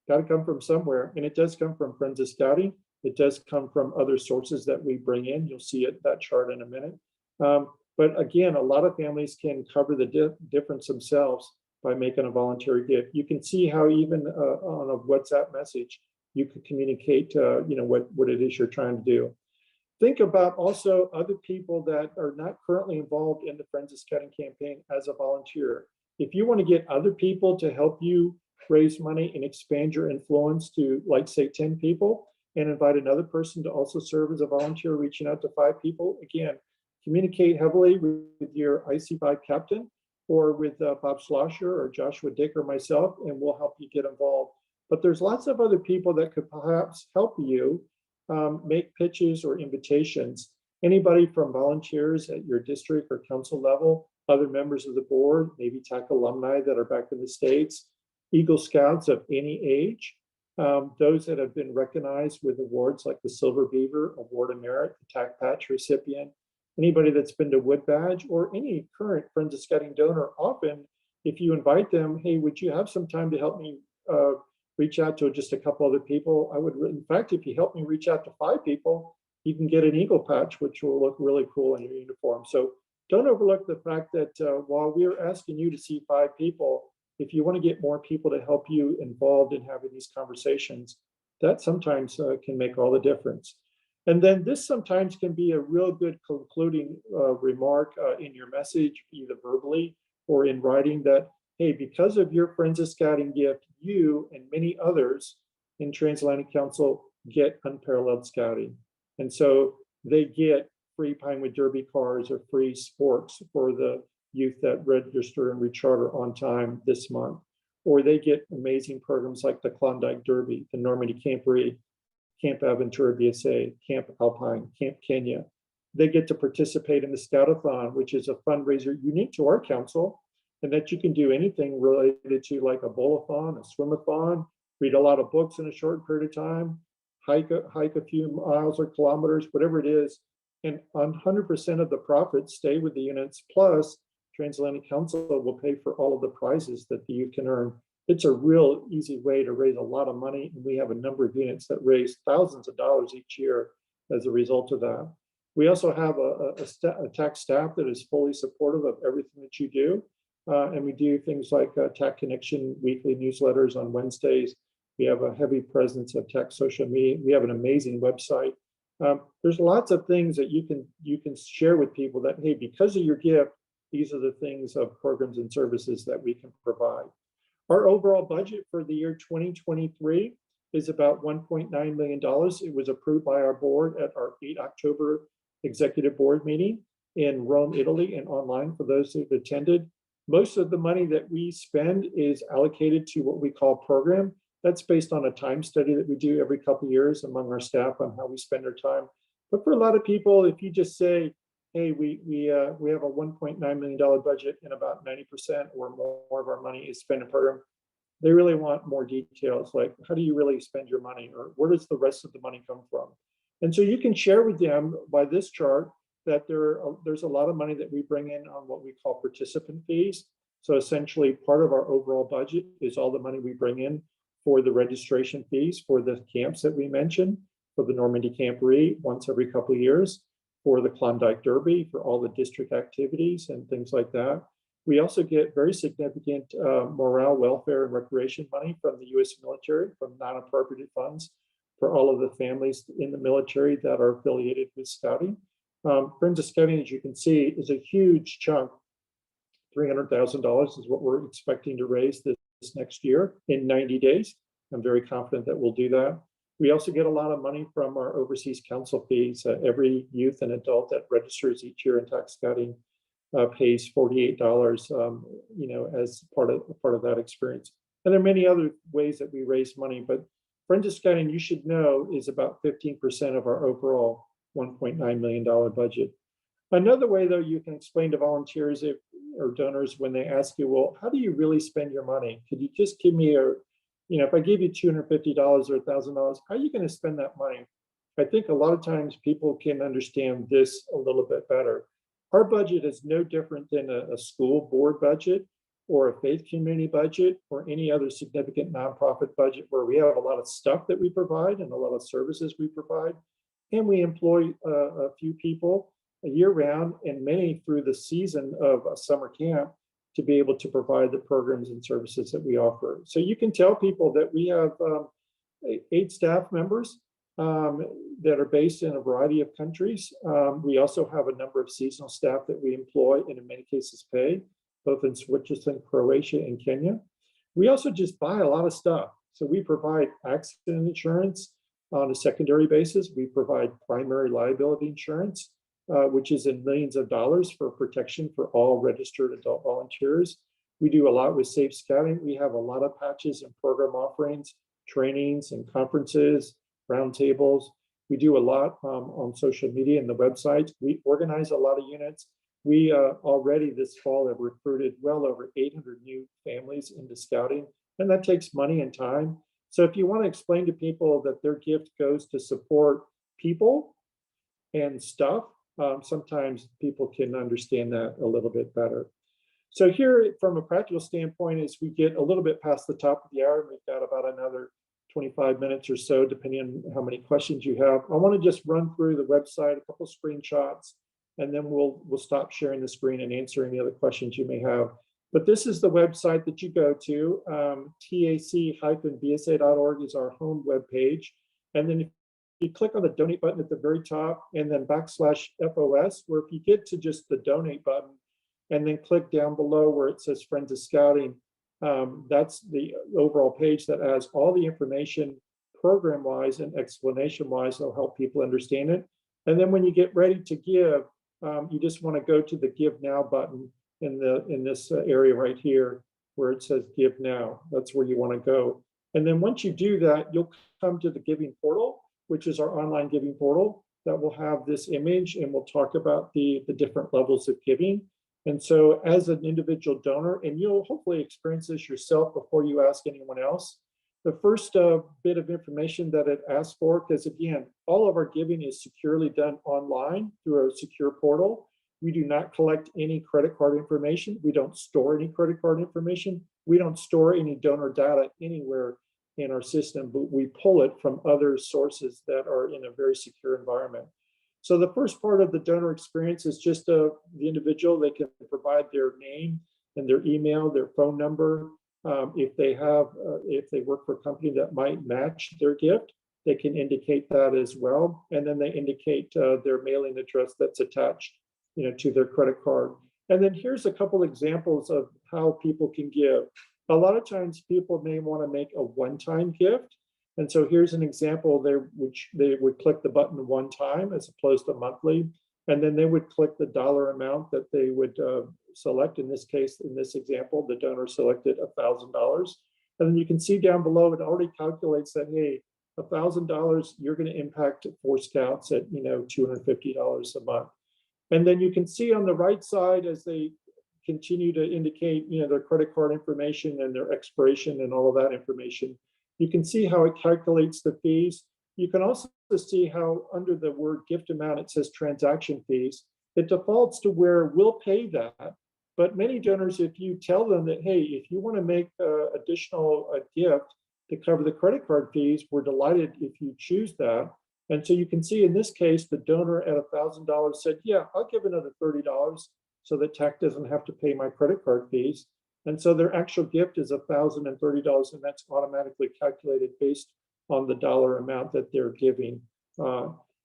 S1: Got to come from somewhere, and it does come from Friends of Scouting. It does come from other sources that we bring in. You'll see it, that chart in a minute. But again, a lot of families can cover the difference themselves by making a voluntary gift. You can see how even on a WhatsApp message, you can communicate what it is you're trying to do. Think about also other people that are not currently involved in the Friends of Scouting campaign as a volunteer. If you want to get other people to help you raise money and expand your influence to, like, say, 10 people, and invite another person to also serve as a volunteer, reaching out to 5 people, again, communicate heavily with your IC5 captain or with Bob Schlosser or Joshua Dick or myself, and we'll help you get involved. But there's lots of other people that could perhaps help you make pitches or invitations. Anybody from volunteers at your district or council level, other members of the board, maybe TAC alumni that are back in the States, Eagle Scouts of any age, those that have been recognized with awards like the Silver Beaver Award of Merit, the TAC Patch recipient, anybody that's been to Wood Badge, or any current Friends of Scouting donor. Often, if you invite them, hey, would you have some time to help me reach out to just a couple other people? I would, in fact, if you help me reach out to 5 people, you can get an Eagle Patch, which will look really cool in your uniform. So don't overlook the fact that while we're asking you to see 5 people, if you want to get more people to help you involved in having these conversations, that sometimes can make all the difference. And then this sometimes can be a real good concluding remark in your message, either verbally or in writing, that, hey, because of your Friends of Scouting gift, you and many others in Transatlantic Council get Unparalleled Scouting. And so they get free Pinewood Derby cars or free sports for the youth that register and recharter on time this month. Or they get amazing programs like the Klondike Derby, the Normandy Camporee, Camp Aventura BSA, Camp Alpine, Camp Kenya. They get to participate in the Scoutathon, which is a fundraiser unique to our council, and that you can do anything related to, like a bowl-a-thon, a swim-a-thon, read a lot of books in a short period of time, hike a few miles or kilometers, whatever it is, and 100% of the profits stay with the units, plus Transatlantic Council will pay for all of the prizes that the youth can earn. It's a real easy way to raise a lot of money, and we have a number of units that raise thousands of dollars each year as a result of that. We also have a TAC staff that is fully supportive of everything that you do, and we do things like TAC Connection weekly newsletters on Wednesdays. We have a heavy presence of TAC social media. We have an amazing website. There's lots of things that you can share with people that, hey, because of your gift, these are the things of programs and services that we can provide. Our overall budget for the year 2023 is about $1.9 million. It was approved by our board at our 8 October executive board meeting in Rome, Italy, and online for those who've attended. Most of the money that we spend is allocated to what we call program. That's based on a time study that we do every couple of years among our staff on how we spend our time. But for a lot of people, if you just say, hey, we have a $1.9 million budget and about 90% or more of our money is spent in program, they really want more details, like how do you really spend your money, or where does the rest of the money come from? And so you can share with them by this chart that there's a lot of money that we bring in on what we call participant fees. So essentially part of our overall budget is all the money we bring in for the registration fees for the camps that we mentioned, for the Normandy Camporee once every couple of years, for the Klondike Derby, for all the district activities and things like that. We also get very significant morale, welfare, and recreation money from the U.S. military, from non-appropriated funds for all of the families in the military that are affiliated with Scouting. Friends of Scouting, as you can see, is a huge chunk. $300,000 is what we're expecting to raise this next year in 90 days. I'm very confident that we'll do that. We also get a lot of money from our overseas council fees. Every youth and adult that registers each year in TAC Scouting pays $48, as part of that experience. And there are many other ways that we raise money, but Friends of Scouting, you should know, is about 15% of our overall $1.9 million budget. Another way, though, you can explain to volunteers or donors when they ask you, well, how do you really spend your money? Could you just give me if I give you $250 or $1,000, how are you going to spend that money? I think a lot of times people can understand this a little bit better. Our budget is no different than a school board budget or a faith community budget or any other significant nonprofit budget where we have a lot of stuff that we provide and a lot of services we provide. And we employ a few people year round and many through the season of a summer camp to be able to provide the programs and services that we offer. So you can tell people that we have 8 staff members that are based in a variety of countries. We also have a number of seasonal staff that we employ and in many cases pay, both in Switzerland, Croatia, and Kenya. We also just buy a lot of stuff. So we provide accident insurance on a secondary basis. We provide primary liability insurance, which is in millions of dollars for protection for all registered adult volunteers. We do a lot with Safe Scouting. We have a lot of patches and program offerings, trainings and conferences, roundtables. We do a lot on social media and the website. We organize a lot of units. We already this fall have recruited well over 800 new families into Scouting, and that takes money and time. So if you want to explain to people that their gift goes to support people and stuff, sometimes people can understand that a little bit better. So here, from a practical standpoint, as we get a little bit past the top of the hour, we've got about another 25 minutes or so, depending on how many questions you have. I want to just run through the website, a couple screenshots, and then we'll stop sharing the screen and answer any other questions you may have. But this is the website that you go to. TAC-BSA.org is our home webpage. And then if you click on the donate button at the very top and then /FOS, where if you get to just the donate button and then click down below where it says Friends of Scouting, that's the overall page that has all the information program-wise and explanation-wise that'll help people understand it. And then when you get ready to give, you just want to go to the Give Now button in this area right here where it says Give Now. That's where you want to go. And then once you do that, you'll come to the giving portal, which is our online giving portal that will have this image, and we'll talk about the different levels of giving. And so as an individual donor, and you'll hopefully experience this yourself before you ask anyone else, the first bit of information that it asks for, because again, all of our giving is securely done online through a secure portal. We do not collect any credit card information. We don't store any credit card information. We don't store any donor data anywhere in our system, but we pull it from other sources that are in a very secure environment. So the first part of the donor experience is just the individual. They can provide their name and their email, their phone number. If they work for a company that might match their gift, they can indicate that as well. And then they indicate their mailing address that's attached, to their credit card. And then here's a couple examples of how people can give. A lot of times people may want to make a one-time gift. And so here's an example there, which they would click the button one time as opposed to monthly. And then they would click the dollar amount that they would select. In this case, in this example, the donor selected $1,000. And then you can see down below, it already calculates that, hey, $1,000, you're going to impact 4 Scouts at, $250 a month. And then you can see on the right side, as they continue to indicate, their credit card information and their expiration and all of that information, you can see how it calculates the fees. You can also see how under the word gift amount, it says transaction fees. It defaults to where we'll pay that. But many donors, if you tell them that, hey, if you want to make additional gift to cover the credit card fees, we're delighted if you choose that. And so you can see in this case, the donor at $1,000 said, yeah, I'll give another $30 so that TAC doesn't have to pay my credit card fees. And so their actual gift is $1,030, and that's automatically calculated based on the dollar amount that they're giving.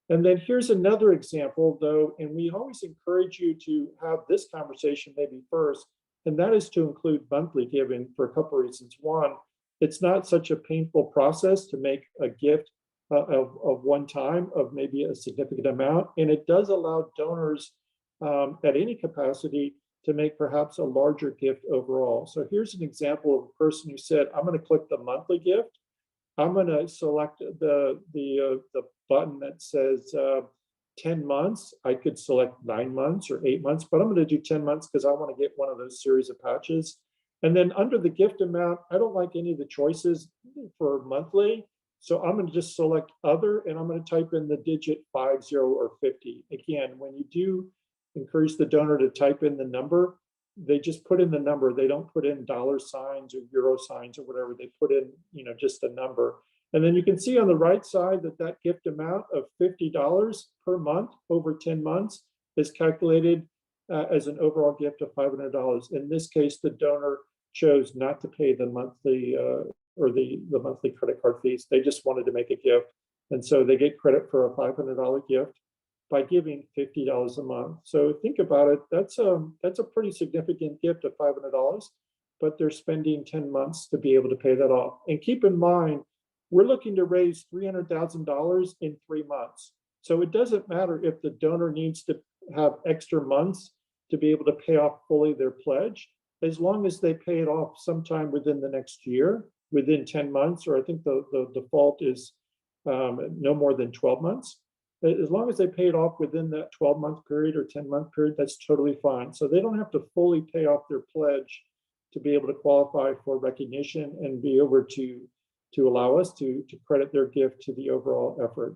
S1: And then here's another example, though, and we always encourage you to have this conversation maybe first, and that is to include monthly giving for a couple of reasons. One, it's not such a painful process to make a gift of one time of maybe a significant amount, and it does allow donors at any capacity to make perhaps a larger gift overall. So here's an example of a person who said, I'm going to click the monthly gift. I'm going to select the button that says 10 months. I could select 9 months or 8 months, but I'm going to do 10 months because I want to get one of those series of patches. And then under the gift amount, I don't like any of the choices for monthly. So I'm going to just select other, and I'm going to type in the digit 50 or 50. Again, when you do encourage the donor to type in the number, they just put in the number. They don't put in dollar signs or euro signs or whatever. They put in, just a number. And then you can see on the right side that that gift amount of $50 per month over 10 months is calculated as an overall gift of $500. In this case, the donor chose not to pay the monthly or the monthly credit card fees. They just wanted to make a gift. And so they get credit for a $500 gift by giving $50 a month. So think about it, that's a pretty significant gift of $500, but they're spending 10 months to be able to pay that off. And keep in mind, we're looking to raise $300,000 in 3 months. So it doesn't matter if the donor needs to have extra months to be able to pay off fully their pledge, as long as they pay it off sometime within the next year, within 10 months, or I think the default is no more than 12 months. As long as they pay it off within that 12-month period or 10-month period, that's totally fine. So they don't have to fully pay off their pledge to be able to qualify for recognition and be able to allow us to credit their gift to the overall effort.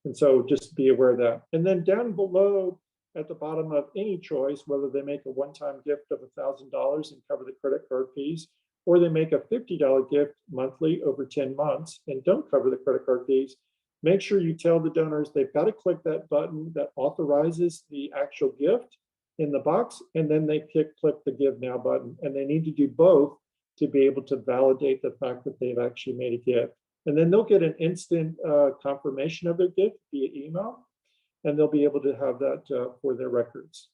S1: And so just be aware of that. And then down below at the bottom of any choice, whether they make a one-time gift of $1,000 and cover the credit card fees, or they make a $50 gift monthly over 10 months and don't cover the credit card fees, make sure you tell the donors they've got to click that button that authorizes the actual gift in the box, and then they click the Give Now button. And they need to do both to be able to validate the fact that they've actually made a gift. And then they'll get an instant confirmation of their gift via email, and they'll be able to have that for their records.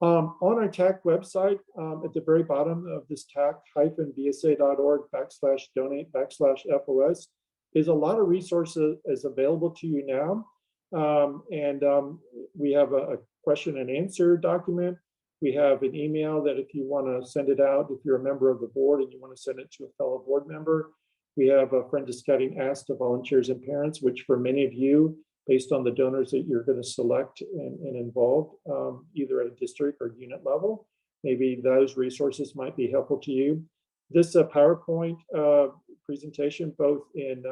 S1: On our TAC website, at the very bottom of this tac-bsa.org/donate/FOS, is a lot of resources is available to you now. We have a question and answer document. We have an email that if you want to send it out, if you're a member of the board and you want to send it to a fellow board member, we have a Friends of Scouting Ask to volunteers and parents, which for many of you, based on the donors that you're going to select and involve, either at a district or unit level, maybe those resources might be helpful to you. This PowerPoint presentation, both in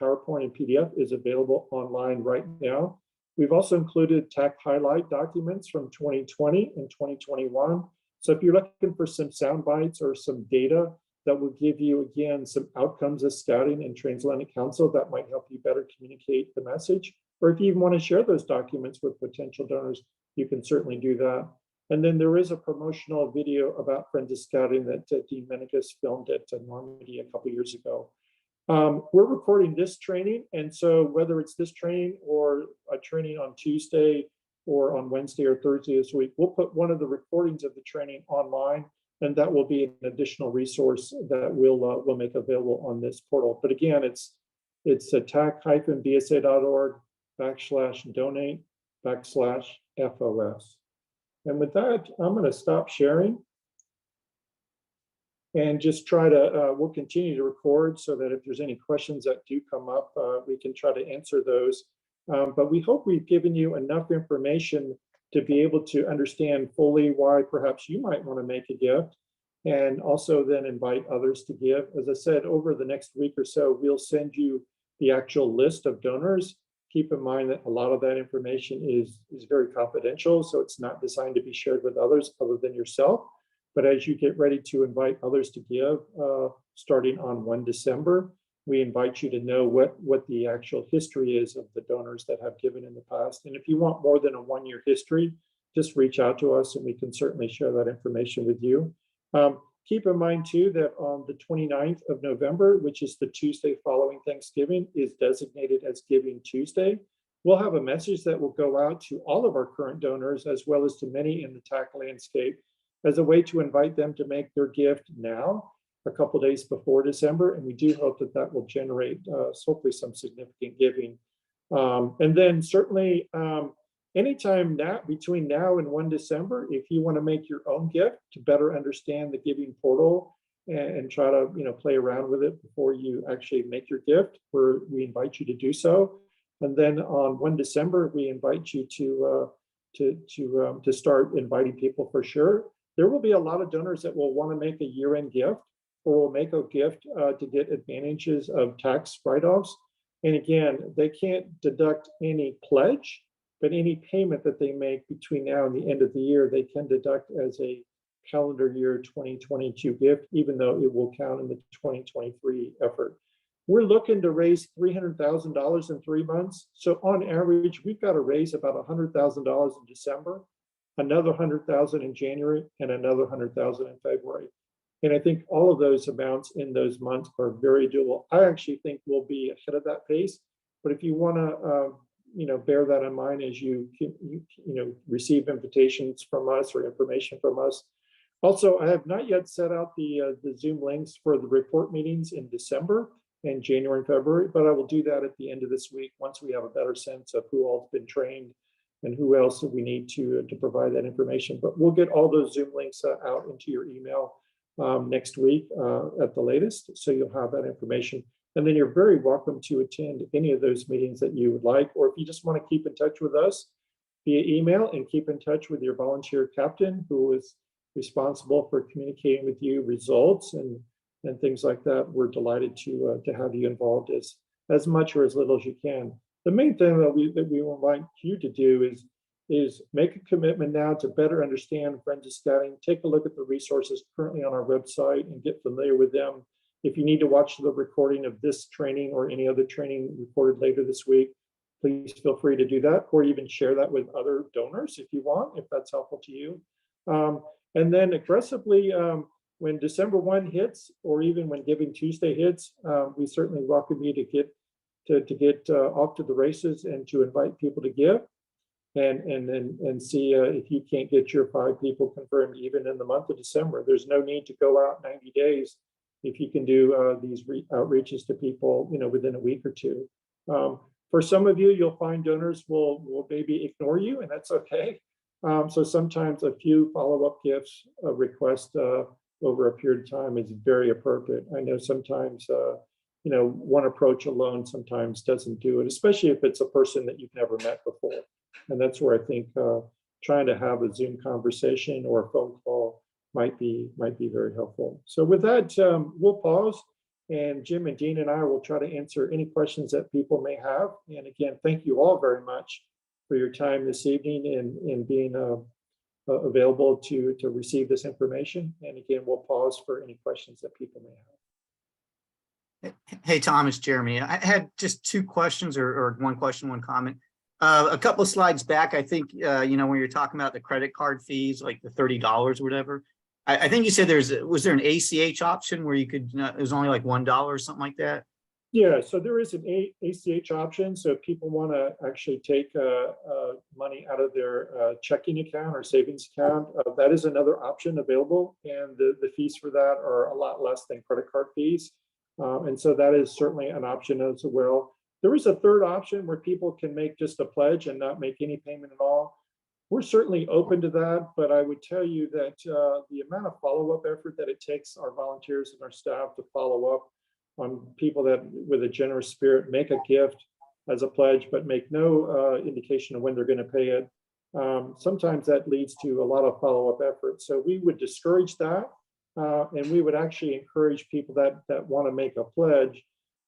S1: PowerPoint and PDF, is available online right now. We've also included TAC highlight documents from 2020 and 2021. So if you're looking for some sound bites or some data that will give you, again, some outcomes of scouting and Transatlantic Council, that might help you better communicate the message. Or if you even want to share those documents with potential donors, you can certainly do that. And then there is a promotional video about Friends of Scouting that Dean Menegas filmed at Normandy a couple years ago. We're recording this training, and so whether it's this training or a training on Tuesday or on Wednesday or Thursday this week, we'll put one of the recordings of the training online, and that will be an additional resource that we'll make available on this portal. But again, it's tac-bsa.org/donate/FOS. And with that, I'm going to stop sharing and just try to, we'll continue to record so that if there's any questions that do come up, we can try to answer those. But we hope we've given you enough information to be able to understand fully why perhaps you might want to make a gift, and also then invite others to give. As I said, over the next week or so, we'll send you the actual list of donors. Keep in mind that a lot of that information is very confidential, so it's not designed to be shared with others other than yourself. But as you get ready to invite others to give, starting on 1 December, we invite you to know what the actual history is of the donors that have given in the past. And if you want more than a 1-year history, just reach out to us and we can certainly share that information with you. Keep in mind too that on the 29th of November, which is the Tuesday following Thanksgiving, is designated as Giving Tuesday. We'll have a message that will go out to all of our current donors, as well as to many in the TAC landscape, as a way to invite them to make their gift now, a couple days before December. And we do hope that that will generate hopefully some significant giving. And then certainly anytime now between now and 1 December, if you want to make your own gift to better understand the giving portal and try to play around with it before you actually make your gift, we invite you to do so. And then on 1 December, we invite you to start inviting people for sure. There will be a lot of donors that will want to make a year-end gift or will make a gift to get advantages of tax write-offs. And again, they can't deduct any pledge, but any payment that they make between now and the end of the year, they can deduct as a calendar year 2022 gift, even though it will count in the 2023 effort. We're looking to raise $300,000 in 3 months. So on average, we've got to raise about $100,000 in December, another $100,000 in January, and another $100,000 in February. And I think all of those amounts in those months are very doable. I actually think we'll be ahead of that pace. But if you want to, bear that in mind as you receive invitations from us or information from us. Also, I have not yet set out the Zoom links for the report meetings in December and January and February, but I will do that at the end of this week once we have a better sense of who all's been trained and who else we need to provide that information. But we'll get all those Zoom links out into your email next week at the latest, so you'll have that information. And then you're very welcome to attend any of those meetings that you would like, or if you just want to keep in touch with us via email and keep in touch with your volunteer captain, who is responsible for communicating with you results and things like that, we're delighted to have you involved as much or as little as you can. The main thing that we would like you to do is make a commitment now to better understand Friends of Scouting. Take a look at the resources currently on our website and get familiar with them. If you need to watch the recording of this training or any other training recorded later this week, please feel free to do that, or even share that with other donors if you want, if that's helpful to you. And then aggressively, when December 1 hits, or even when Giving Tuesday hits, we certainly welcome you to get off to the races and to invite people to give, and see if you can't get your 5 people confirmed even in the month of December. There's no need to go out 90 days if you can do these outreaches to people, within a week or two. For some of you, you'll find donors will maybe ignore you, and that's okay. So sometimes a few follow-up gifts request over a period of time is very appropriate. I know sometimes, one approach alone sometimes doesn't do it, especially if it's a person that you've never met before. And that's where I think trying to have a Zoom conversation or a phone call might be very helpful. So with that, we'll pause, and Jim and Dean and I will try to answer any questions that people may have. And again, thank you all very much for your time this evening and being available to receive this information. And again, we'll pause for any questions that people may have.
S9: Hey, Tom, it's Jeremy. I had just 2 questions or 1 question, 1 comment. A couple of slides back, I think, when you're talking about the credit card fees, like the $30 or whatever, I think you said was there an ACH option where you could, it was only like $1 or something like that?
S1: Yeah, so there is an ACH option. So if people want to actually take money out of their checking account or savings account, that is another option available. And the fees for that are a lot less than credit card fees. And so that is certainly an option as well. There is a third option where people can make just a pledge and not make any payment at all. We're certainly open to that, but I would tell you that the amount of follow-up effort that it takes our volunteers and our staff to follow up on people that with a generous spirit make a gift as a pledge, but make no indication of when they're going to pay it. Sometimes that leads to a lot of follow-up effort. So we would discourage that. And we would actually encourage people that want to make a pledge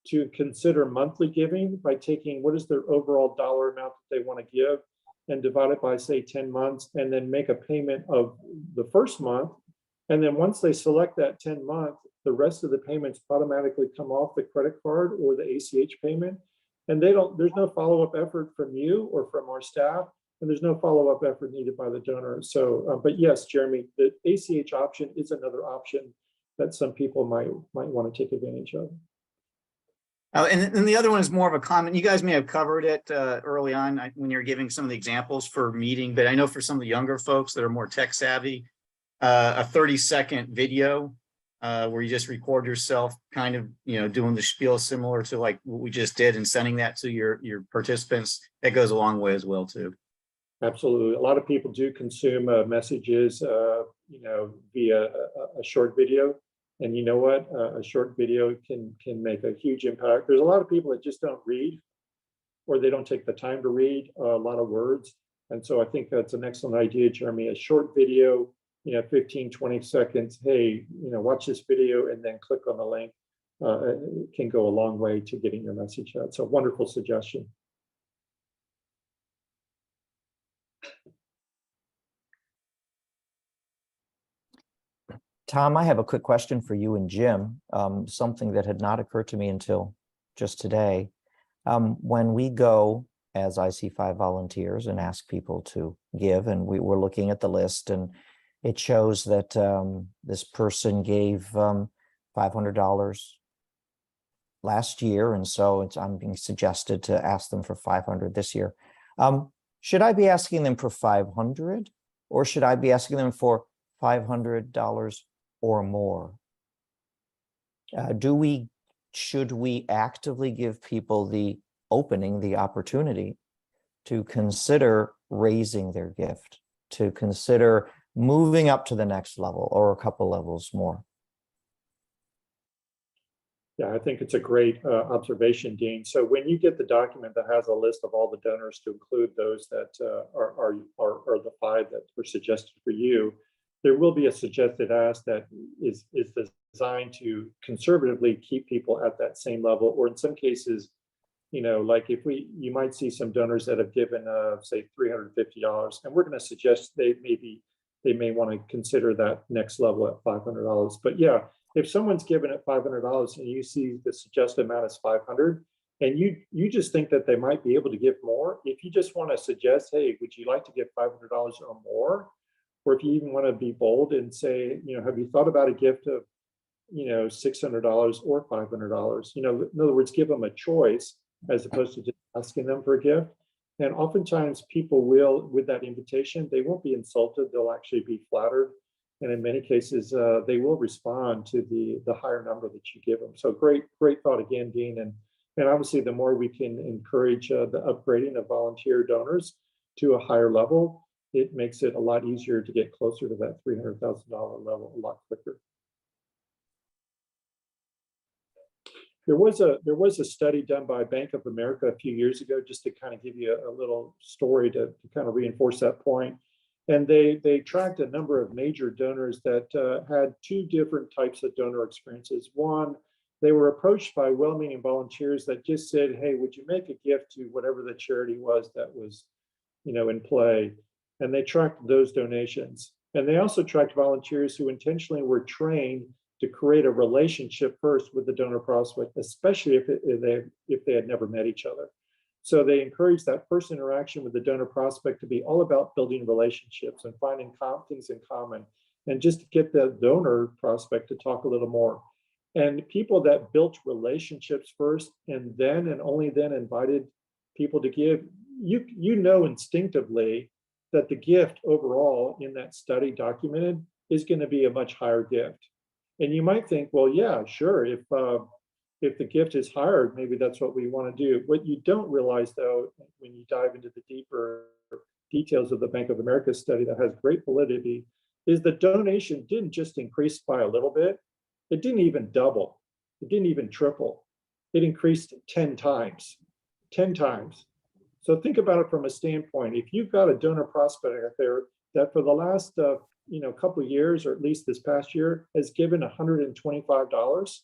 S1: to consider monthly giving by taking what is their overall dollar amount that they want to give and divide it by, say, 10 months, and then make a payment of the first month. And then once they select that 10 month, the rest of the payments automatically come off the credit card or the ACH payment. And there's no follow-up effort from you or from our staff. and there's no follow-up effort needed by the donor. So, but yes, Jeremy, the ACH option is another option that some people might want to take advantage of.
S9: Oh, and then the other one is more of a comment. You guys may have covered it early on when you're giving some of the examples for meeting, but I know for some of the younger folks that are more tech savvy, a 30-second video where you just record yourself kind of, doing the spiel similar to like what we just did and sending that to your participants, that goes a long way as well too.
S1: Absolutely. A lot of people do consume messages, via a short video. And you know what? A short video can make a huge impact. There's a lot of people that just don't read, or they don't take the time to read a lot of words. And so I think that's an excellent idea, Jeremy. A short video, 15, 20 seconds. Hey, watch this video and then click on the link. It can go a long way to getting your message out. So wonderful suggestion.
S2: Tom, I have a quick question for you and Jim, something that had not occurred to me until just today. When we go as IC5 volunteers and ask people to give, and we were looking at the list, and it shows that this person gave $500 last year, and so I'm being suggested to ask them for $500 this year. Should I be asking them for $500, or should I be asking them for $500 or more? Should we actively give people the opportunity to consider raising their gift, to consider moving up to the next level or a couple levels more?
S1: Yeah, I think it's a great observation, Dean. So when you get the document that has a list of all the donors, to include those that are the 5 that were suggested for you, there will be a suggested ask that is designed to conservatively keep people at that same level, or in some cases, like you might see some donors that have given, say, $350, and we're going to suggest they may want to consider that next level at $500. But yeah, if someone's given at $500 and you see the suggested amount is $500, and you just think that they might be able to give more, if you just want to suggest, hey, would you like to give $500 or more? Or if you even want to be bold and say, have you thought about a gift of, $600 or $500? In other words, give them a choice as opposed to just asking them for a gift. And oftentimes people will, with that invitation, they won't be insulted. They'll actually be flattered. And in many cases, they will respond to the higher number that you give them. So great thought again, Dean. And obviously, the more we can encourage the upgrading of volunteer donors to a higher level, it makes it a lot easier to get closer to that $300,000 level a lot quicker. There was a study done by Bank of America a few years ago, just to kind of give you a little story to kind of reinforce that point. And they tracked a number of major donors that had 2 different types of donor experiences. One, they were approached by well-meaning volunteers that just said, hey, would you make a gift to whatever the charity was that was, in play? And they tracked those donations. And they also tracked volunteers who intentionally were trained to create a relationship first with the donor prospect, especially if they had never met each other. So they encouraged that first interaction with the donor prospect to be all about building relationships and finding things in common, and just to get the donor prospect to talk a little more. And people that built relationships first and then and only then invited people to give, instinctively that the gift overall in that study documented is going to be a much higher gift. And you might think, well, yeah, sure, if the gift is higher, maybe that's what we want to do. What you don't realize, though, when you dive into the deeper details of the Bank of America study that has great validity, is the donation didn't just increase by a little bit. It didn't even double. It didn't even triple. It increased 10 times. 10 times. So think about it from a standpoint. If you've got a donor prospect out there that for the last couple of years, or at least this past year, has given $125,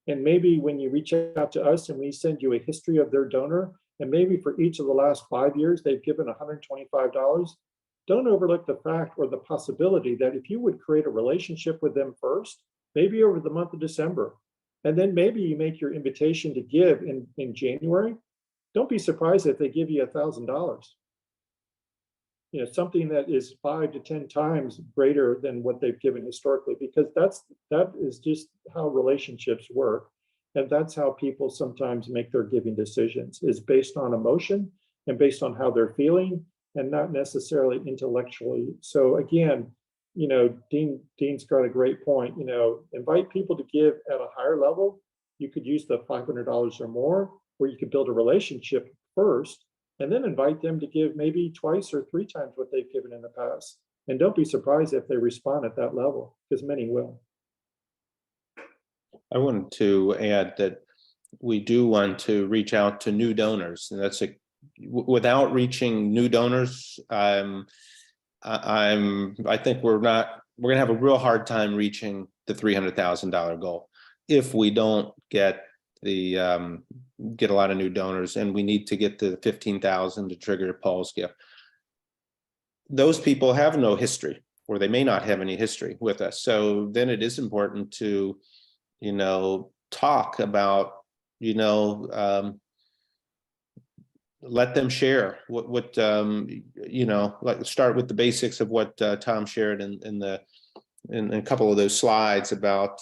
S1: and maybe when you reach out to us and we send you a history of their donor, and maybe for each of the last 5 years they've given $125, don't overlook the fact or the possibility that if you would create a relationship with them first, maybe over the month of December, and then maybe you make your invitation to give in January, don't be surprised if they give you $1,000. something that is 5 to 10 times greater than what they've given historically, because that is just how relationships work. And that's how people sometimes make their giving decisions, is based on emotion and based on how they're feeling, and not necessarily intellectually. So again, Dean's got a great point. Invite people to give at a higher level. You could use the $500 or more, or you could build a relationship first, and then invite them to give maybe twice or 3 times what they've given in the past. And don't be surprised if they respond at that level, because many will.
S7: I wanted to add that we do want to reach out to new donors, and that's without reaching new donors. I think we're gonna have a real hard time reaching the $300,000 goal if we don't get a lot of new donors, and we need to get to 15,000 to trigger Paul's gift. Those people have no history, or they may not have any history with us. So then it is important to, talk about, let them share what like start with the basics of what Tom shared in a couple of those slides about,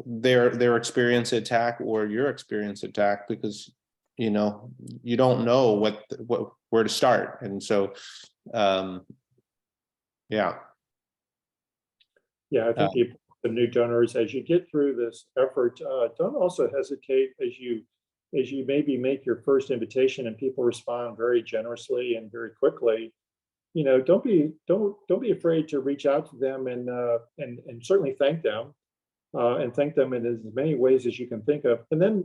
S7: their experience at TAC or your experience at TAC, because you don't know where to start. And so
S1: I think the new donors, as you get through this effort, don't also hesitate as you maybe make your first invitation and people respond very generously and very quickly. Don't be afraid to reach out to them and certainly thank them. And thank them in as many ways as you can think of, and then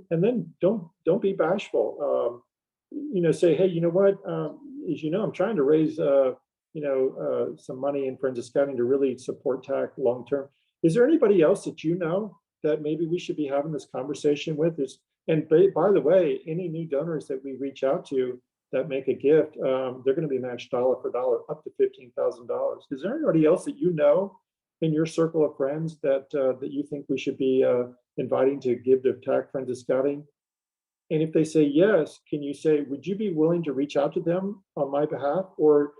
S1: don't be bashful. Say, hey, you know what? As I'm trying to raise some money in Friends of Scouting to really support TAC long term. Is there anybody else that that maybe we should be having this conversation with? And by the way, any new donors that we reach out to that make a gift, they're going to be matched dollar for dollar up to $15,000. Is there anybody else that in your circle of friends that you think we should be inviting to give to TAC Friends of Scouting? And if they say yes, can you say, would you be willing to reach out to them on my behalf? Or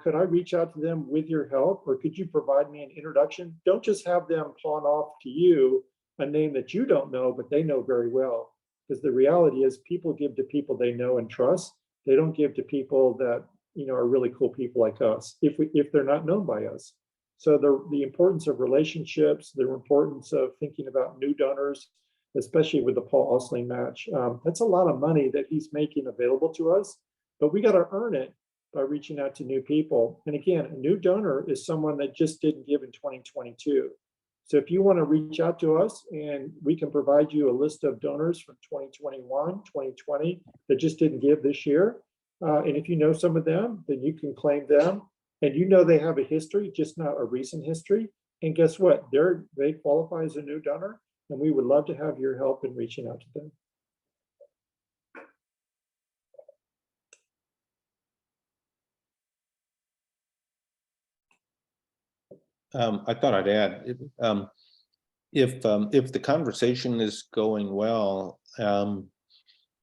S1: could I reach out to them with your help? Or could you provide me an introduction? Don't just have them pawn off to you a name that you don't know, but they know very well. Because the reality is people give to people they know and trust. They don't give to people that are really cool people like us, if they're not known by us. So the importance of relationships, the importance of thinking about new donors, especially with the Paul Osling match, that's a lot of money that he's making available to us, but we got to earn it by reaching out to new people. And again, a new donor is someone that just didn't give in 2022. So if you want to reach out to us, and we can provide you a list of donors from 2021, 2020 that just didn't give this year. And if you know some of them, then you can claim them. And they have a history, just not a recent history. And guess what? They qualify as a new donor, and we would love to have your help in reaching out to them.
S7: I thought I'd add, if the conversation is going well,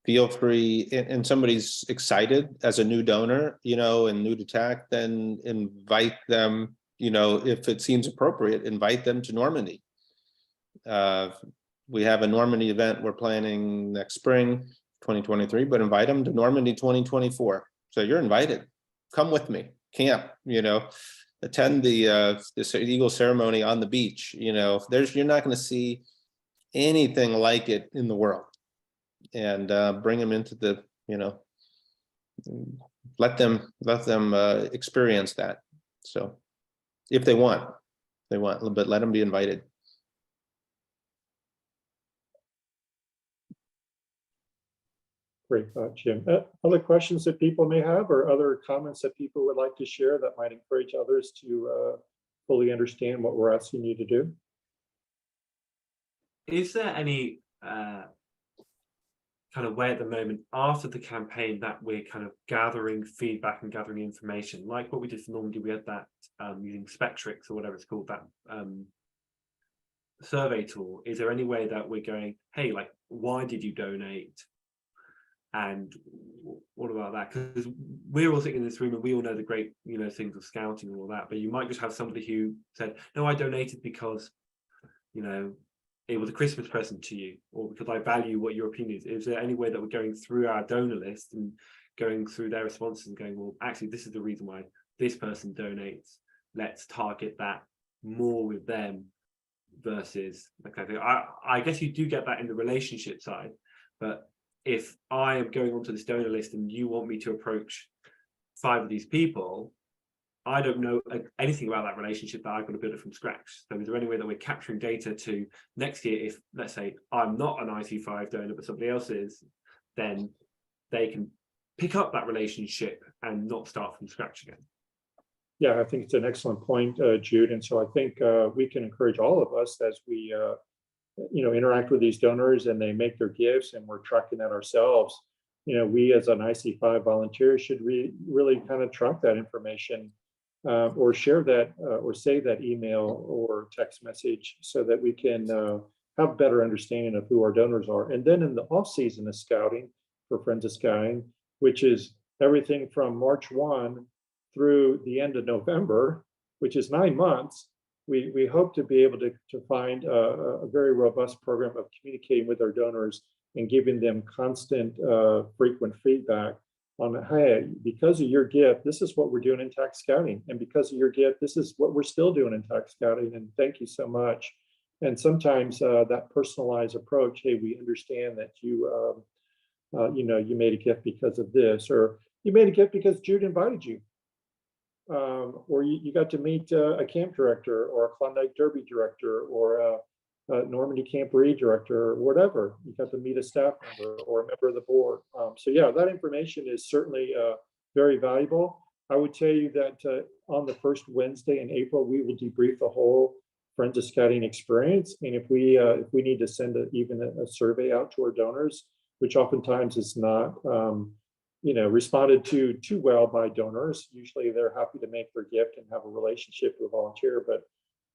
S7: feel free, and somebody's excited as a new donor, and new to TAC, then invite them, if it seems appropriate, invite them to Normandy. We have a Normandy event we're planning next spring, 2023, but invite them to Normandy 2024. So you're invited. Come with me, camp, attend the Eagle ceremony on the beach. You're not going to see anything like it in the world. And bring them into the, let them experience that. So if they want, but let them be invited.
S1: Great thought, Jim. Other questions that people may have, or other comments that people would like to share that might encourage others to fully understand what we're asking you to do?
S10: Is there any kind of way at the moment after the campaign that we're kind of gathering feedback and gathering information, like what we did for Normandy? We had that using Spectrix or whatever it's called, that survey tool. Is there any way that we're going, hey, like, why did you donate? And what about that? Because we're all sitting in this room and we all know the great, things of scouting and all that, but you might just have somebody who said, no, I donated because, it was a Christmas present to you, or because I value what your opinion is. Is there any way that we're going through our donor list and going through their responses and going, well, actually, this is the reason why this person donates. Let's target that more with them versus, okay, I guess you do get that in the relationship side, but if I am going onto this donor list and you want me to approach 5 of these people, I don't know anything about that relationship, that I've got to build it from scratch. So is there any way that we're capturing data to next year, if let's say I'm not an IC5 donor, but somebody else is, then they can pick up that relationship and not start from scratch again?
S1: Yeah, I think it's an excellent point, Jude. And so I think we can encourage all of us as we, interact with these donors and they make their gifts and we're tracking that ourselves. We as an IC5 volunteer should really kind of track that information or share that or save that email or text message so that we can have a better understanding of who our donors are. And then in the off season of scouting for Friends of Scouting, which is everything from March 1 through the end of November, which is 9 months, we hope to be able to find a very robust program of communicating with our donors and giving them constant, frequent feedback on, hey, because of your gift, this is what we're doing in TAC Scouting. And because of your gift, this is what we're still doing in TAC Scouting. And thank you so much. And sometimes that personalized approach, hey, we understand that you, you made a gift because of this, or you made a gift because Jude invited you. Or you got to meet a camp director or a Klondike Derby director or a Normandy Camporee director or whatever. You got to meet a staff member or a member of the board. So yeah, that information is certainly very valuable. I would tell you that on the first Wednesday in April, we will debrief the whole Friends of Scouting experience. And if we need to send even a survey out to our donors, which oftentimes is not responded to too well by donors. Usually they're happy to make their gift and have a relationship with a volunteer, but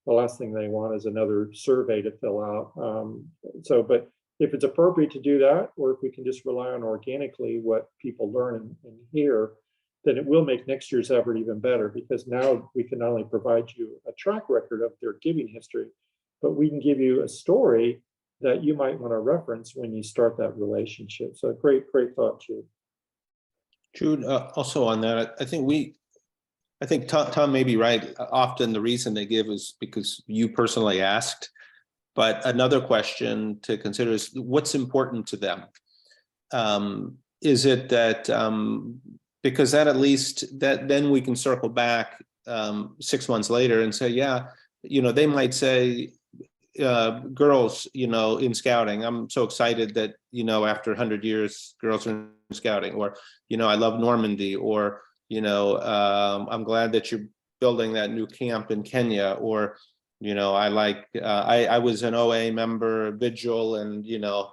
S1: the last thing they want is another survey to fill out. But if it's appropriate to do that, or if we can just rely on organically what people learn and hear, then it will make next year's effort even better, because now we can not only provide you a track record of their giving history, but we can give you a story that you might want to reference when you start that relationship. So great thought, Jude.
S7: Jude, also on that, I think Tom may be right. Often the reason they give is because you personally asked, but another question to consider is what's important to them. Is it that, because that at least, that then we can circle back 6 months later and say, yeah, they might say, girls, in scouting, I'm so excited that, after 100 years, girls are in scouting, or, I love Normandy, or, I'm glad that you're building that new camp in Kenya, or, I like, I was an OA member, Vigil, and,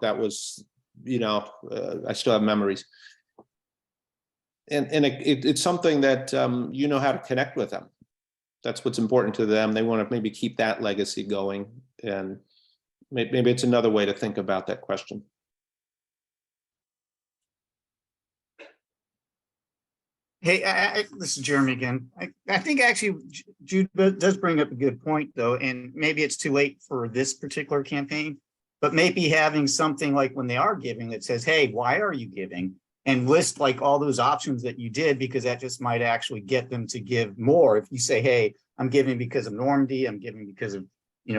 S7: that was, I still have memories. And it's something that, how to connect with them. That's what's important to them. They want to maybe keep that legacy going. And maybe it's another way to think about that question.
S9: Hey, this is Jeremy again. I think actually Jude does bring up a good point, though, and maybe it's too late for this particular campaign, but maybe having something like when they are giving that says, hey, why are you giving? And list like all those options that you did, because that just might actually get them to give more. If you say, hey, I'm giving because of Normandy, I'm giving because of,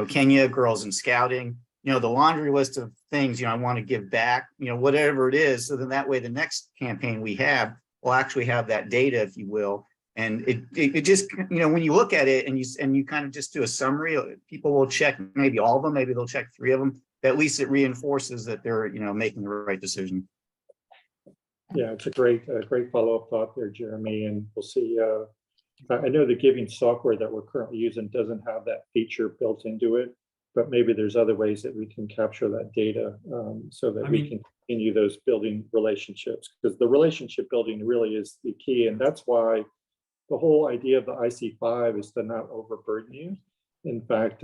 S9: Kenya, girls in scouting, the laundry list of things, I want to give back, whatever it is. So then that way, the next campaign we have will actually have that data, if you will. And it just, when you look at it and you kind of just do a summary, people will check maybe all of them, maybe they'll check 3 of them. At least it reinforces that they're, making the right decision.
S1: Yeah, it's a great follow-up thought there, Jeremy. And we'll see. I know the giving software that we're currently using doesn't have that feature built into it, but maybe there's other ways that we can capture that data so that we can continue those building relationships, because the relationship building really is the key. And that's why the whole idea of the IC5 is to not overburden you. In fact,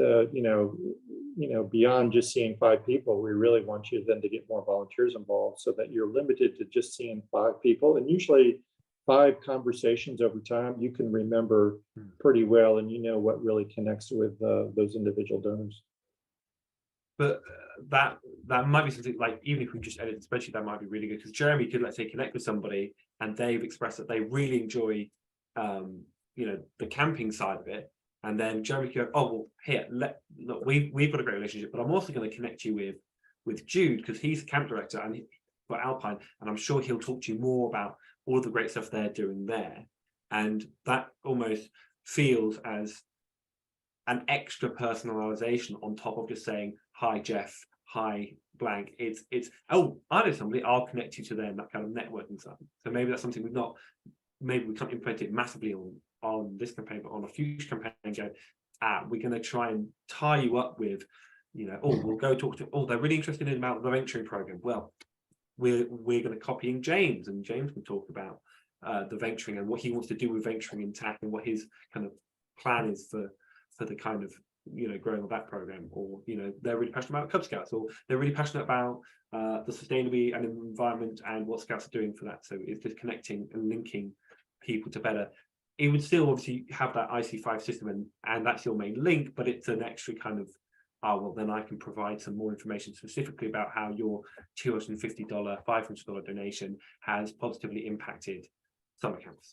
S1: beyond just seeing 5 people, we really want you then to get more volunteers involved so that you're limited to just seeing 5 people. And usually 5 conversations over time, you can remember pretty well, and you know what really connects with those individual donors.
S10: But that might be something like, even if we just edit the spreadsheet, that might be really good, because Jeremy could, let's say, connect with somebody and they've expressed that they really enjoy the camping side of it, and then Jeremy could go, oh well, here, look, we've got a great relationship, but I'm also going to connect you with Jude, because he's the camp director and for Alpine, and I'm sure he'll talk to you more about all of the great stuff they're doing there. And that almost feels as an extra personalization on top of just saying, hi Jeff, hi blank. It's oh, I know somebody, I'll connect you to them, that kind of networking stuff. So maybe that's something maybe we can't implement it massively on this campaign, but on a future campaign, go, we're going to try and tie you up with, we'll go talk to, they're really interested in about the venturing program. Well, we're going to copy in James, and James can talk about the venturing and what he wants to do with venturing in TAC, and what his kind of plan is for the kind of growing of that program. Or they're really passionate about Cub Scouts, or they're really passionate about the sustainability and environment and what Scouts are doing for that. So it's just connecting and linking people to better. It would still obviously have that IC5 system, and that's your main link, but it's an extra kind of, well, then I can provide some more information specifically about how your $250, $500 donation has positively impacted summer camps.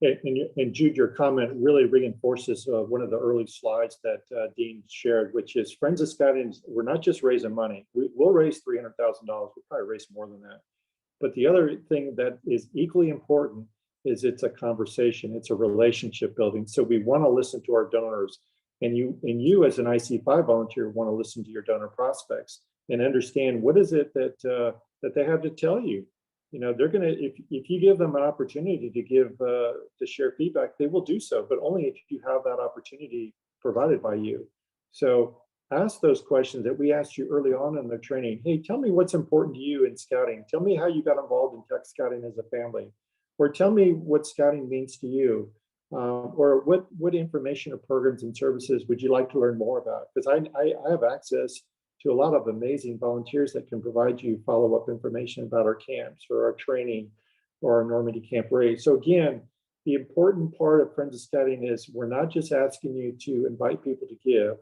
S1: And Jude, your comment really reinforces one of the early slides that Dean shared, which is Friends of Scouting, we're not just raising money. We'll raise $300,000. We'll probably raise more than that. But the other thing that is equally important is it's a conversation, it's a relationship building. So we want to listen to our donors, and you as an IC5 volunteer want to listen to your donor prospects and understand what is it that they have to tell you. They're gonna, if you give them an opportunity to share feedback, they will do so, but only if you have that opportunity provided by you. So ask those questions that we asked you early on in the training. Hey, tell me what's important to you in scouting. Tell me how you got involved in TAC Scouting as a family, or tell me what scouting means to you, or what information or programs and services would you like to learn more about? Because I have access to a lot of amazing volunteers that can provide you follow-up information about our camps or our training or our Normandy Camporees. So again, the important part of Friends of Scouting is we're not just asking you to invite people to give,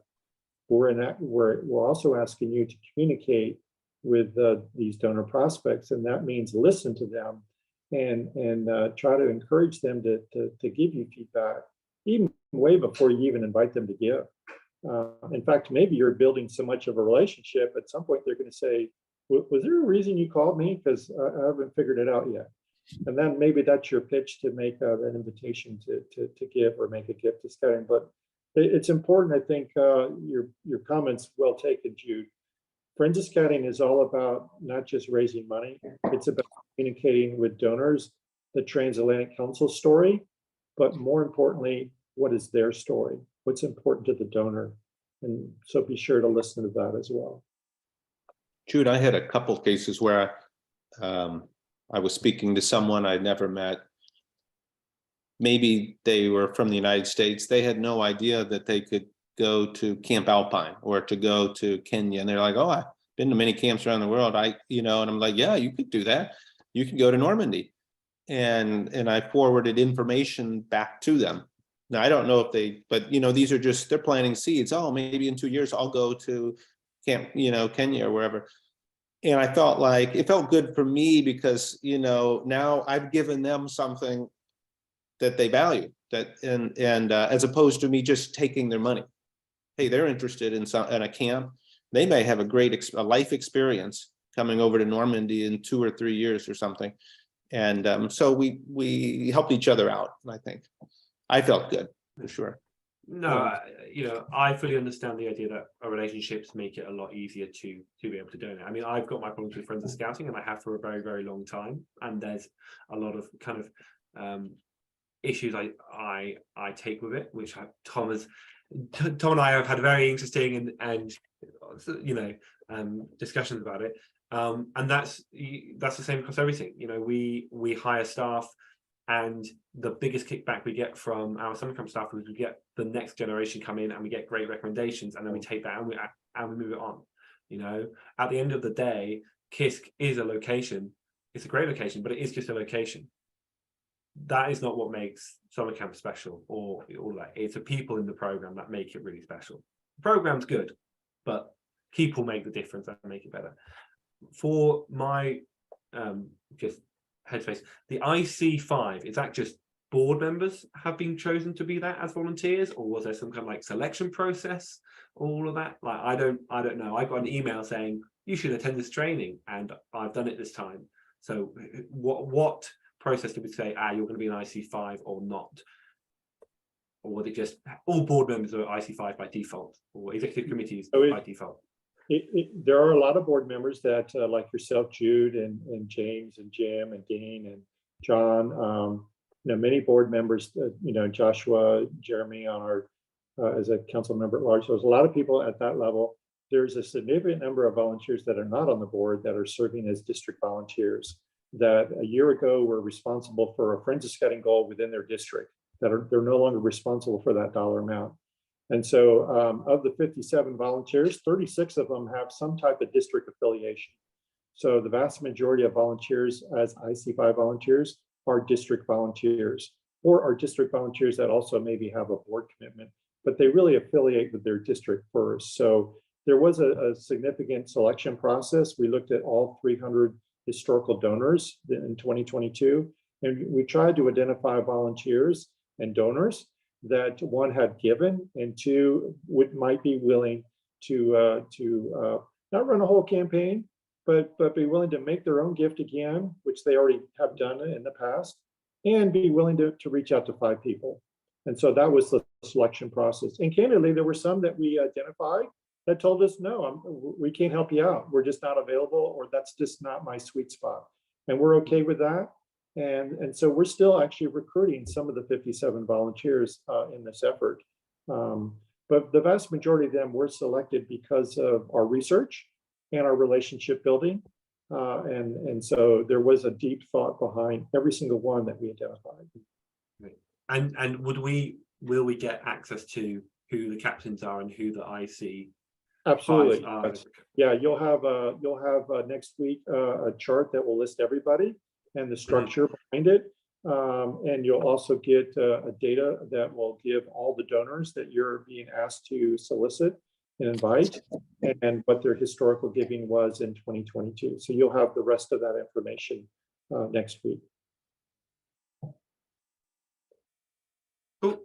S1: we're also asking you to communicate with these donor prospects, and that means listen to them and try to encourage them to give you feedback, even way before you even invite them to give. In fact, maybe you're building so much of a relationship, at some point they're going to say, was there a reason you called me? Because I haven't figured it out yet. And then maybe that's your pitch to make an invitation to give or make a gift to Scouting. But it's important, I think, your comments well taken, Jude. Friends of Scouting is all about not just raising money, it's about communicating with donors, the Transatlantic Council story, but more importantly, what is their story? What's important to the donor? And so be sure to listen to that as well.
S7: Jude, I had a couple of cases where I was speaking to someone I'd never met. Maybe they were from the United States. They had no idea that they could go to Camp Alpine or to go to Kenya. And they're like, oh, I've been to many camps around the world. And I'm like, yeah, you could do that. You could go to Normandy. And I forwarded information back to them. Now, I don't know if but these are just, they're planting seeds. Oh, maybe in 2 years I'll go to camp, Kenya or wherever. And I felt like it felt good for me because, now I've given them something that they value, and as opposed to me just taking their money. Hey, they're interested in a camp. They may have a life experience coming over to Normandy in 2 or 3 years or something. And so we helped each other out, I think. I felt good, for sure.
S10: No, I fully understand the idea that our relationships make it a lot easier to be able to donate. I mean, I've got my problems with Friends of Scouting, and I have for a very, very long time. And there's a lot of kind of issues I take with it, which Tom and I have had very interesting and discussions about it. And that's the same across everything. We hire staff And the biggest kickback we get from our summer camp staff is we get the next generation come in and we get great recommendations, and then we take that and we move it on. You know, at the end of the day, KISC is a location. It's a great location, but it is just a location. That is not what makes summer camp special or all that. It's the people in the program that make it really special. The program's good, but people make the difference and make it better. For my just headspace, the IC5, is that just board members have been chosen to be that as volunteers, or was there some kind of like selection process, all of that? Like, I don't know. I got an email saying you should attend this training, and I've done it this time. So what process did we say, you're going to be an IC5 or not? Or was it just all board members are IC5 by default, or executive committees by default?
S1: There are a lot of board members that, like yourself, Jude, and James, and Jim, and Dean, and John. Many board members. Joshua, Jeremy, on our as a council member at large. So there's a lot of people at that level. There's a significant number of volunteers that are not on the board that are serving as district volunteers. That a year ago were responsible for a Friends of Scouting goal within their district. They're no longer responsible for that dollar amount. And so of the 57 volunteers, 36 of them have some type of district affiliation. So the vast majority of volunteers as IC5 volunteers are district volunteers, or are district volunteers that also maybe have a board commitment, but they really affiliate with their district first. So there was a significant selection process. We looked at all 300 historical donors in 2022, and we tried to identify volunteers and donors that, one, had given, and two, might be willing to not run a whole campaign, but be willing to make their own gift again, which they already have done in the past, and be willing to reach out to 5 people. And so that was the selection process. And candidly, there were some that we identified that told us, no, we can't help you out. We're just not available, or that's just not my sweet spot. And we're okay with that. And so we're still actually recruiting some of the 57 volunteers in this effort. But the vast majority of them were selected because of our research and our relationship building. And so there was a deep thought behind every single one that we identified.
S10: And will we get access to who the captains are and who the IC?
S1: Absolutely. Yeah, you'll have next week a chart that will list everybody and the structure behind it. And you'll also get a data that will give all the donors that you're being asked to solicit and invite, and what their historical giving was in 2022. So you'll have the rest of that information next week.
S10: Cool.